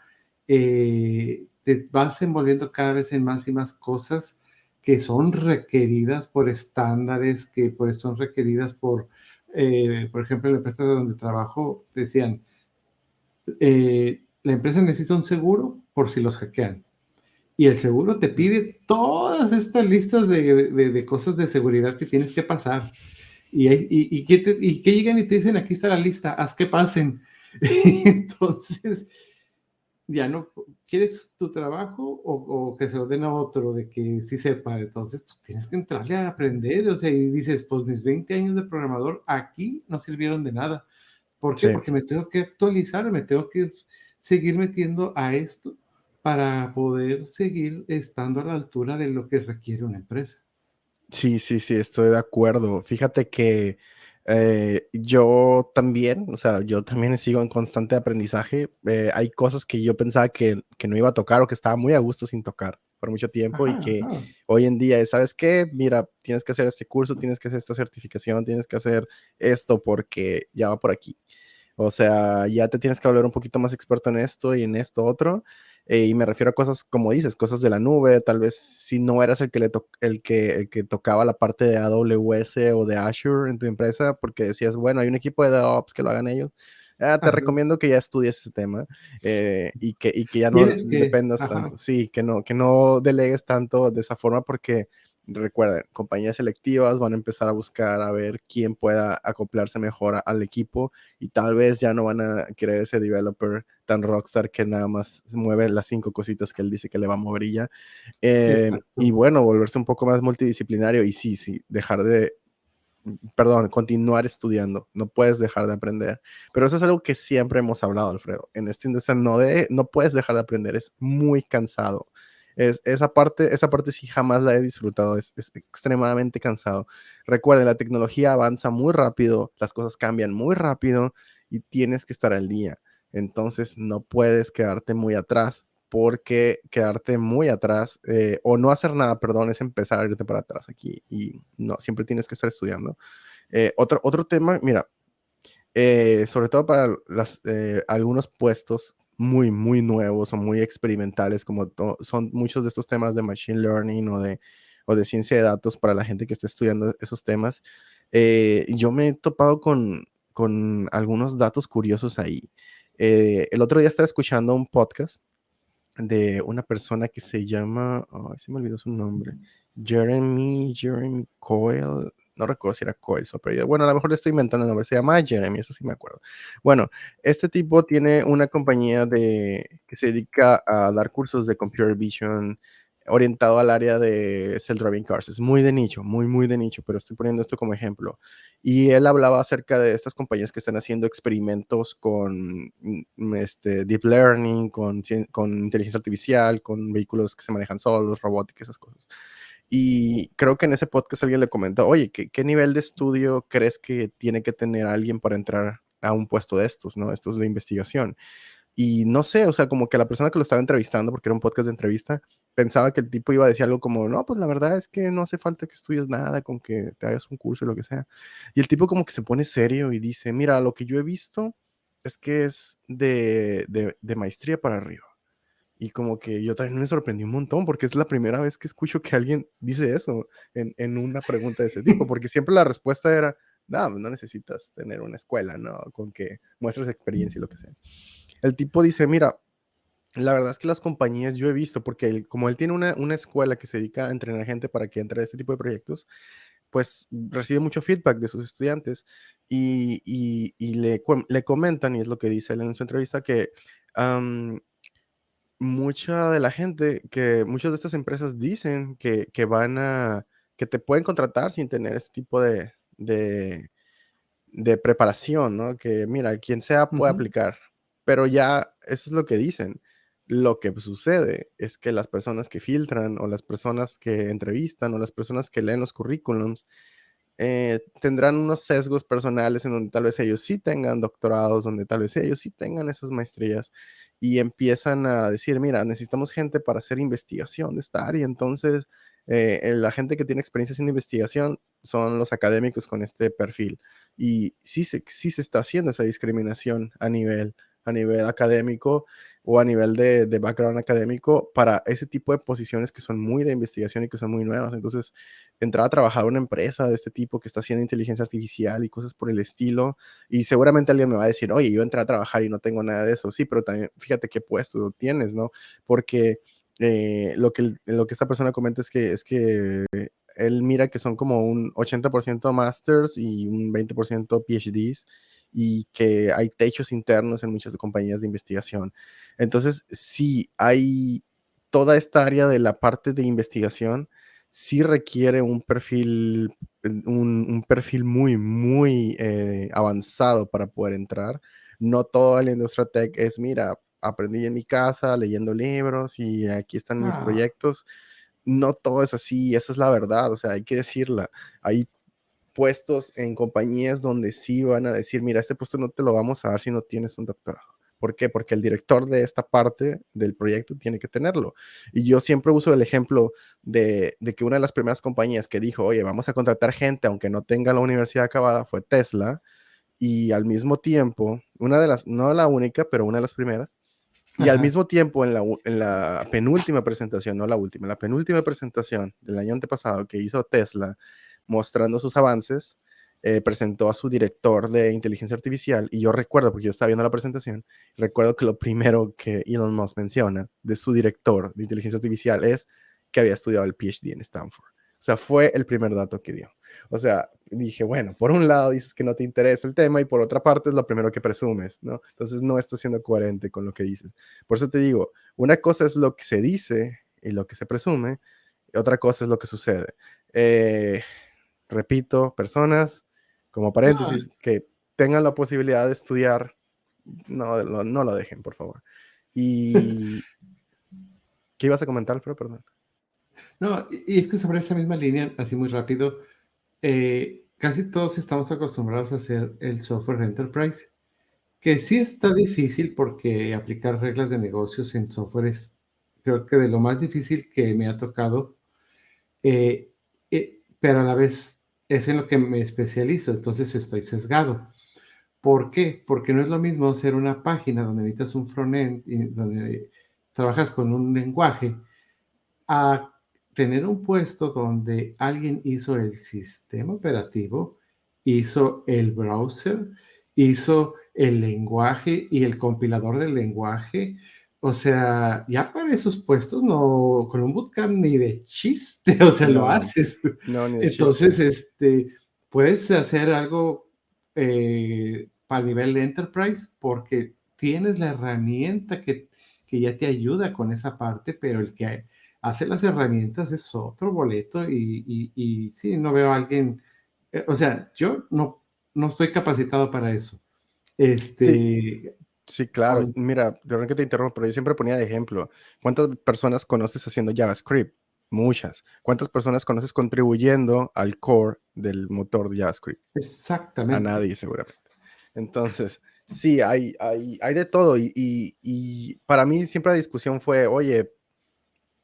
te vas envolviendo cada vez en más y más cosas que son requeridas por estándares, son requeridas por ejemplo, en la empresa donde trabajo, decían, la empresa necesita un seguro por si los hackean. Y el seguro te pide todas estas listas de cosas de seguridad que tienes que pasar. Y que llegan y te dicen, aquí está la lista, haz que pasen. Entonces, ya no quieres tu trabajo o que se lo den a otro de que sí sepa. Entonces, pues tienes que entrarle a aprender. O sea, y dices, pues mis 20 años de programador aquí no sirvieron de nada. ¿Por qué? Sí. Porque me tengo que actualizar, me tengo que seguir metiendo a esto para poder seguir estando a la altura de lo que requiere una empresa. Sí, sí, sí, estoy de acuerdo. Fíjate que yo también, o sea, yo también sigo en constante aprendizaje. Hay cosas que yo pensaba que no iba a tocar o que estaba muy a gusto sin tocar por mucho tiempo y Ajá, que ajá. hoy en día, ¿sabes qué? Mira, tienes que hacer este curso, tienes que hacer esta certificación, tienes que hacer esto porque ya va por aquí. O sea, ya te tienes que volver un poquito más experto en esto y en esto otro. Y me refiero a cosas, como dices, cosas de la nube. Tal vez si no eras el que tocaba la parte de AWS o de Azure en tu empresa, porque decías, bueno, hay un equipo de DevOps que lo hagan ellos. Te Ajá. recomiendo que ya estudies ese tema y que ya no Tienes que, dependas ajá, tanto. Sí, que no delegues tanto de esa forma porque recuerden, compañías selectivas van a empezar a buscar a ver quién pueda acoplarse mejor al equipo y tal vez ya no van a querer ese developer tan rockstar que nada más mueve las 5 cositas que él dice que le va a mover y ya. Y exacto. bueno, volverse un poco más multidisciplinario y sí, sí, continuar estudiando, no puedes dejar de aprender. Pero eso es algo que siempre hemos hablado, Alfredo. En esta industria no puedes dejar de aprender, es muy cansado. Esa parte sí jamás la he disfrutado, es extremadamente cansado. Recuerden, la tecnología avanza muy rápido, las cosas cambian muy rápido y tienes que estar al día. Entonces no puedes quedarte muy atrás, porque quedarte muy atrás o no hacer nada, perdón, es empezar a irte para atrás aquí y no, siempre tienes que estar estudiando. Otro tema, mira, sobre todo para algunos puestos muy, muy nuevos o muy experimentales, como son muchos de estos temas de machine learning o de ciencia de datos para la gente que está estudiando esos temas, yo me he topado con algunos datos curiosos ahí. El otro día estaba escuchando un podcast de una persona que se llama, ay, se me olvidó su nombre, Jeremy Coyle, no recuerdo si era Coyle, pero bueno, a lo mejor le estoy inventando el nombre, se llama Jeremy, eso sí me acuerdo. Bueno, este tipo tiene una compañía que se dedica a dar cursos de computer vision orientado al área de self-driving cars. Es muy de nicho, muy, muy de nicho, pero estoy poniendo esto como ejemplo. Y él hablaba acerca de estas compañías que están haciendo experimentos con deep learning, con inteligencia artificial, con vehículos que se manejan solos, robótica, esas cosas. Y creo que en ese podcast alguien le comentó, oye, ¿qué nivel de estudio crees que tiene que tener alguien para entrar a un puesto de estos, ¿no? Estos de investigación. Y no sé, o sea, como que la persona que lo estaba entrevistando, porque era un podcast de entrevista, pensaba que el tipo iba a decir algo como, no, pues la verdad es que no hace falta que estudies nada, con que te hagas un curso y lo que sea. Y el tipo como que se pone serio y dice, mira, lo que yo he visto es que es de maestría para arriba. Y como que yo también me sorprendí un montón, porque es la primera vez que escucho que alguien dice eso en una pregunta de ese tipo, porque siempre la respuesta era, no, no necesitas tener una escuela, ¿no? Con que muestres experiencia y lo que sea. El tipo dice, mira, la verdad es que las compañías yo he visto, porque como él tiene una escuela que se dedica a entrenar gente para que entre a este tipo de proyectos, pues recibe mucho feedback de sus estudiantes y le comentan, y es lo que dice él en su entrevista, que mucha de la gente, que muchas de estas empresas dicen que te pueden contratar sin tener este tipo de preparación, ¿no? Que mira, quien sea puede Ujú. aplicar, pero ya eso es lo que dicen. Lo que sucede es que las personas que filtran o las personas que entrevistan o las personas que leen los currículums tendrán unos sesgos personales en donde tal vez ellos sí tengan doctorados, donde tal vez ellos sí tengan esas maestrías y empiezan a decir, mira, necesitamos gente para hacer investigación de esta área. Entonces, la gente que tiene experiencia haciendo investigación son los académicos con este perfil. Y sí se está haciendo esa discriminación a nivel académico o a nivel de background académico para ese tipo de posiciones que son muy de investigación y que son muy nuevas. Entonces, entrar a trabajar a una empresa de este tipo que está haciendo inteligencia artificial y cosas por el estilo, y seguramente alguien me va a decir, oye, yo entré a trabajar y no tengo nada de eso. Sí, pero también fíjate qué puesto tienes, ¿no? Porque lo que esta persona comenta es que él mira que son como un 80% masters y un 20% PhDs y que hay techos internos en muchas compañías de investigación. Entonces, sí, hay toda esta área de la parte de investigación sí requiere un perfil muy, muy avanzado para poder entrar. No toda la industria tech es, mira, aprendí en mi casa leyendo libros y aquí están mis Ah, proyectos. No todo es así, esa es la verdad, o sea, hay que decirla. Hay puestos en compañías donde sí van a decir, mira, este puesto no te lo vamos a dar si no tienes un doctorado. ¿Por qué? Porque el director de esta parte del proyecto tiene que tenerlo. Y yo siempre uso el ejemplo de que una de las primeras compañías que dijo, oye, vamos a contratar gente aunque no tenga la universidad acabada fue Tesla. Y al mismo tiempo, una de las, no la única, pero una de las primeras, y al ajá. mismo tiempo, en la penúltima presentación, no la última, la penúltima presentación del año antepasado que hizo Tesla mostrando sus avances, presentó a su director de inteligencia artificial. Y yo recuerdo, porque yo estaba viendo la presentación, recuerdo que lo primero que Elon Musk menciona de su director de inteligencia artificial es que había estudiado el PhD en Stanford. O sea, fue el primer dato que dio. O sea, dije, bueno, por un lado dices que no te interesa el tema y por otra parte es lo primero que presumes, ¿no? Entonces no estás siendo coherente con lo que dices. Por eso te digo, una cosa es lo que se dice y lo que se presume, y otra cosa es lo que sucede. Eh, Repito, personas, como No, paréntesis, que tengan la posibilidad de estudiar, no lo dejen, por favor. ¿Y qué ibas a comentar, Alfredo? Perdón. no, y es que sobre esa misma línea, así muy rápido, casi todos estamos acostumbrados a hacer el software enterprise, que sí está difícil porque aplicar reglas de negocios en software es, creo que de lo más difícil que me ha tocado, pero a la vez es en lo que me especializo, entonces estoy sesgado. ¿Por qué? Porque no es lo mismo hacer una página donde necesitas un frontend y donde trabajas con un lenguaje a tener un puesto donde alguien hizo el sistema operativo, hizo el browser, hizo el lenguaje y el compilador del lenguaje. O sea, ya para esos puestos no, con un bootcamp ni de chiste, o sea, lo No, haces. no, ni de Entonces, chiste. puedes hacer algo para nivel enterprise porque tienes la herramienta que ya te ayuda con esa parte, pero el que hace las herramientas es otro boleto y sí, no veo a alguien, o sea, yo no estoy capacitado para eso. Sí, Este, sí, claro. Mira, perdón que te interrumpo, pero yo siempre ponía de ejemplo, ¿cuántas personas conoces haciendo JavaScript? Muchas. ¿Cuántas personas conoces contribuyendo al core del motor de JavaScript? A exactamente. nadie, seguramente. Entonces, sí, hay de todo. Y para mí siempre la discusión fue, oye,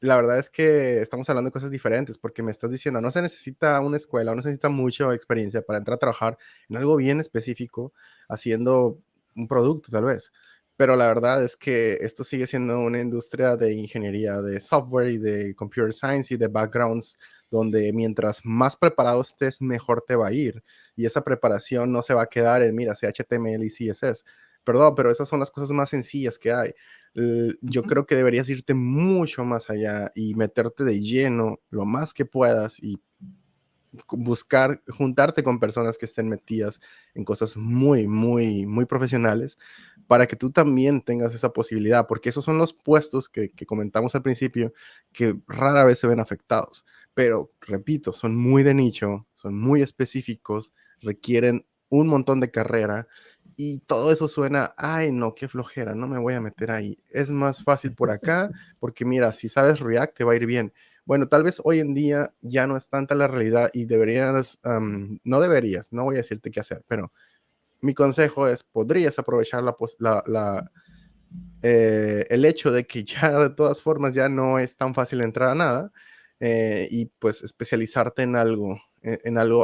la verdad es que estamos hablando de cosas diferentes porque me estás diciendo, no se necesita una escuela, no se necesita mucha experiencia para entrar a trabajar en algo bien específico, haciendo un producto tal vez. Pero la verdad es que esto sigue siendo una industria de ingeniería, de software y de computer science y de backgrounds, donde mientras más preparado estés, mejor te va a ir. Y esa preparación no se va a quedar en, mira, sé HTML y CSS. Perdón, pero esas son las cosas más sencillas que hay. Yo Ujú. creo que deberías irte mucho más allá y meterte de lleno lo más que puedas y buscar, juntarte con personas que estén metidas en cosas muy, muy, muy profesionales para que tú también tengas esa posibilidad, porque esos son los puestos que comentamos al principio que rara vez se ven afectados. Pero, repito, son muy de nicho, son muy específicos, requieren un montón de carrera y todo eso suena, ay, no, qué flojera, no me voy a meter ahí. Es más fácil por acá, porque mira, si sabes React, te va a ir bien. Bueno, tal vez hoy en día ya no es tanta la realidad y deberías, no deberías, no voy a decirte qué hacer, pero mi consejo es, podrías aprovechar el hecho de que ya de todas formas ya no es tan fácil entrar a nada y pues especializarte en algo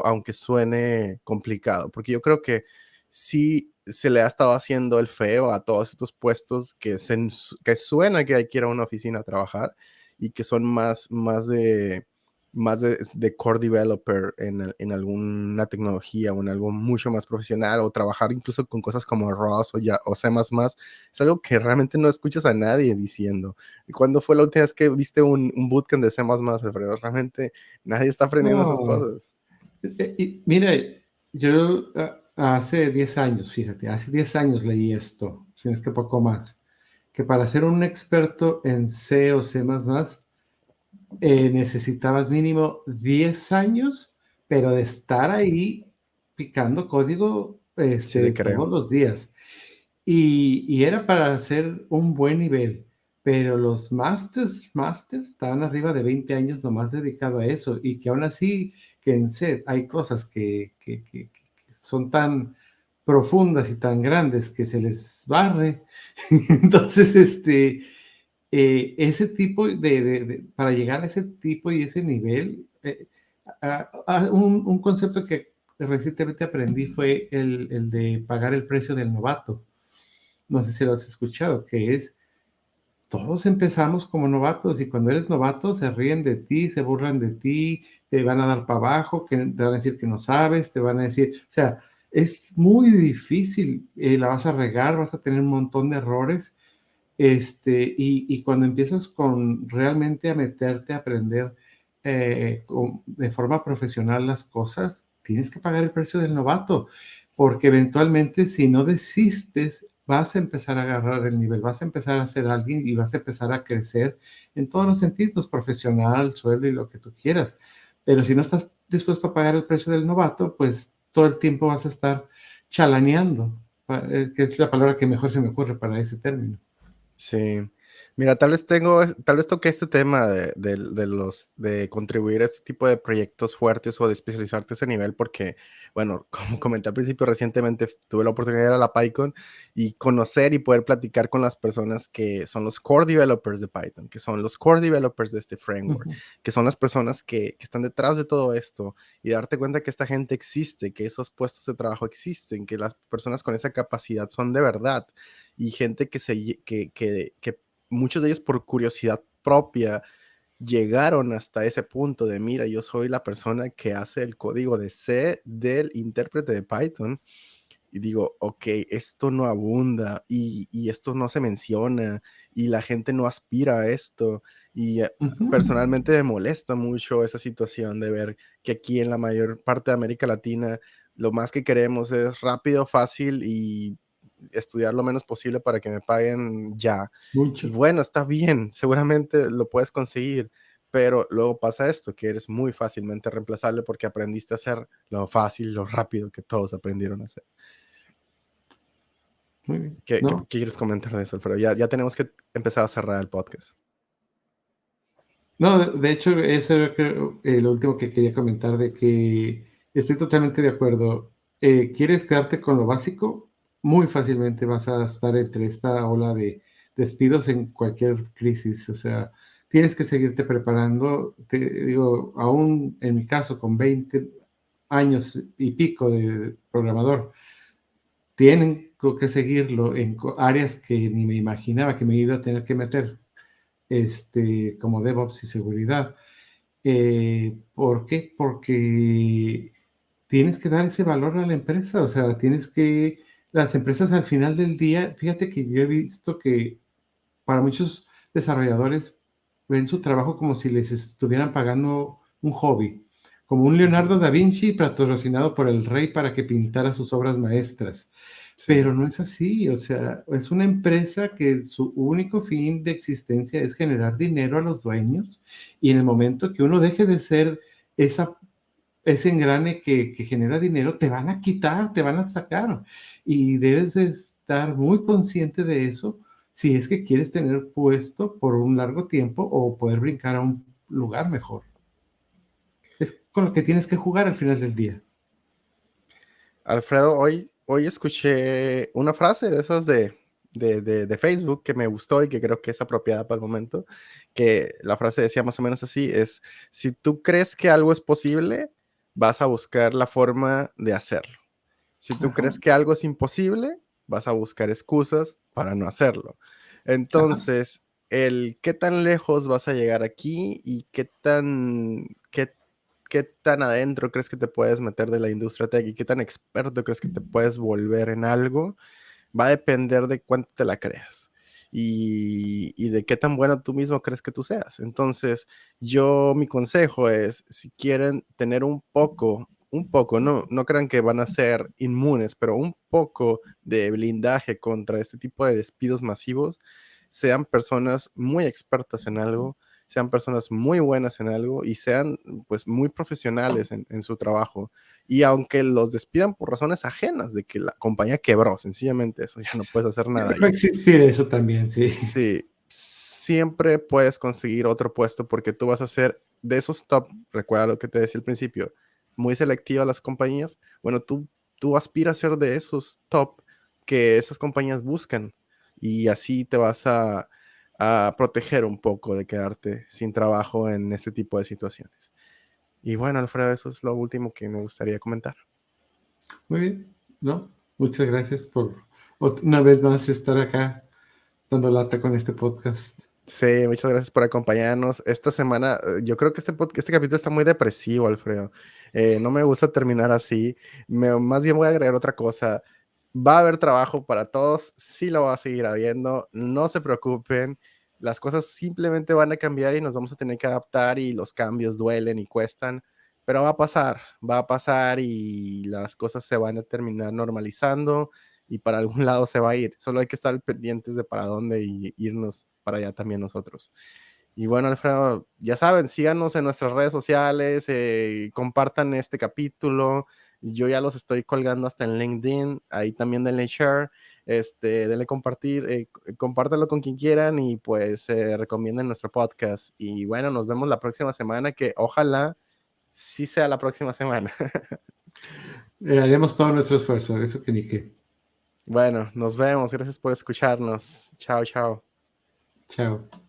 aunque suene complicado, porque yo creo que sí se le ha estado haciendo el feo a todos estos puestos que suena que hay que ir a una oficina a trabajar y que son más de core developer en alguna tecnología o en algo mucho más profesional o trabajar incluso con cosas como ROS o C++. Es algo que realmente no escuchas a nadie diciendo. ¿Y cuándo fue la última vez que viste un bootcamp de C++, Alfredo? Realmente nadie está aprendiendo esas No, cosas. y mira, yo hace 10 años, fíjate, hace 10 años leí esto, si no es que poco más, que para ser un experto en C o C++, necesitabas mínimo 10 años, pero de estar ahí picando código Sí, te todos creo. los días. Y era para hacer un buen nivel, pero los masters estaban arriba de 20 años nomás dedicado a eso, y que aún así, que en SET hay cosas que son tan profundas y tan grandes que se les barre. Entonces, ese tipo para llegar a ese tipo y ese nivel, un concepto que recientemente aprendí fue el de pagar el precio del novato. No sé si lo has escuchado, que es, todos empezamos como novatos y cuando eres novato se ríen de ti, se burlan de ti, te van a dar para abajo, que te van a decir que no sabes, te van a decir, o sea, es muy difícil, la vas a regar, vas a tener un montón de errores, y cuando empiezas con realmente a meterte a aprender de forma profesional las cosas, tienes que pagar el precio del novato, porque eventualmente si no desistes, vas a empezar a agarrar el nivel, vas a empezar a ser alguien y vas a empezar a crecer en todos los sentidos, profesional, sueldo y lo que tú quieras. Pero si no estás dispuesto a pagar el precio del novato, pues todo el tiempo vas a estar chalaneando, que es la palabra que mejor se me ocurre para ese término. Sí. Mira, tal vez toqué este tema de contribuir a este tipo de proyectos fuertes o de especializarte a ese nivel, porque, bueno, como comenté al principio, recientemente tuve la oportunidad de ir a la PyCon y conocer y poder platicar con las personas que son los core developers de Python, que son los core developers de este framework, Ujú. que son las personas que están detrás de todo esto y darte cuenta que esta gente existe, que esos puestos de trabajo existen, que las personas con esa capacidad son de verdad y gente que muchos de ellos por curiosidad propia llegaron hasta ese punto de, mira, yo soy la persona que hace el código de C del intérprete de Python y digo, ok, esto no abunda y esto no se menciona y la gente no aspira a esto. Y Ujú. personalmente me molesta mucho esa situación de ver que aquí en la mayor parte de América Latina lo más que queremos es rápido, fácil y estudiar lo menos posible para que me paguen ya. Y Mucho. bueno, está bien, seguramente lo puedes conseguir, pero luego pasa esto, que eres muy fácilmente reemplazable porque aprendiste a hacer lo fácil, lo rápido que todos aprendieron a hacer. Muy bien. ¿Qué No, quieres comentar de eso, Alfredo? Ya tenemos que empezar a cerrar el podcast. no, de hecho, eso era creo, lo último que quería comentar, de que estoy totalmente de acuerdo. ¿Quieres quedarte con lo básico? Muy fácilmente vas a estar entre esta ola de despidos en cualquier crisis. O sea, tienes que seguirte preparando. Te digo, aún en mi caso, con 20 años y pico de programador, tienen que seguirlo en áreas que ni me imaginaba que me iba a tener que meter, como DevOps y seguridad. ¿Por qué? Porque tienes que dar ese valor a la empresa, o sea, las empresas al final del día, fíjate que yo he visto que para muchos desarrolladores ven su trabajo como si les estuvieran pagando un hobby, como un Ujú. Leonardo da Vinci patrocinado por el rey para que pintara sus obras maestras. Sí. Pero no es así, o sea, es una empresa que su único fin de existencia es generar dinero a los dueños, y en el momento que uno deje de ser esa, ese engrane que genera dinero, te van a quitar, te van a sacar, y debes de estar muy consciente de eso si es que quieres tener puesto por un largo tiempo o poder brincar a un lugar mejor. Es con lo que tienes que jugar al final del día. Alfredo, hoy escuché una frase de esas de Facebook que me gustó y que creo que es apropiada para el momento, que la frase decía más o menos así, es, si tú crees que algo es posible, vas a buscar la forma de hacerlo. Si tú Ajá, crees que algo es imposible, vas a buscar excusas para no hacerlo. ajá, Entonces, el qué tan lejos vas a llegar aquí y qué tan adentro crees que te puedes meter de la industria tech y qué tan experto crees que te puedes volver en algo, va a depender de cuánto te la creas y de qué tan bueno tú mismo crees que tú seas. Entonces, mi consejo es, si quieren tener un poco, no crean que van a ser inmunes, pero un poco de blindaje contra este tipo de despidos masivos, sean personas muy expertas en algo, sean personas muy buenas en algo y sean pues muy profesionales en su trabajo. Y aunque los despidan por razones ajenas de que la compañía quebró, sencillamente eso, ya no puedes hacer nada va a ahí. existir eso también, sí. Sí, siempre puedes conseguir otro puesto porque tú vas a ser de esos top, recuerda lo que te decía al principio, muy selectiva las compañías. Bueno, tú aspiras a ser de esos top que esas compañías buscan y así te vas a proteger un poco de quedarte sin trabajo en este tipo de situaciones. Y bueno, Alfredo, eso es lo último que me gustaría comentar. Muy bien, ¿no? Muchas gracias por una vez más estar acá dando lata con este podcast. Sí, muchas gracias por acompañarnos. Esta semana, yo creo que este capítulo está muy depresivo, Alfredo. No me gusta terminar así. Más bien voy a agregar otra cosa. Va a haber trabajo para todos, sí lo va a seguir habiendo. No se preocupen. Las cosas simplemente van a cambiar y nos vamos a tener que adaptar y los cambios duelen y cuestan, pero va a pasar y las cosas se van a terminar normalizando y para algún lado se va a ir. Solo hay que estar pendientes de para dónde y irnos para allá también nosotros. Y bueno, Alfredo, ya saben, síganos en nuestras redes sociales, compartan este capítulo. Yo ya los estoy colgando hasta en LinkedIn, ahí también denle share, denle compartir, compártanlo con quien quieran y pues recomienden nuestro podcast. Y bueno, nos vemos la próxima semana, que ojalá sí sea la próxima semana. Haremos todo nuestro esfuerzo, eso que ni qué. Bueno, nos vemos, gracias por escucharnos. Chao, chao. Chao.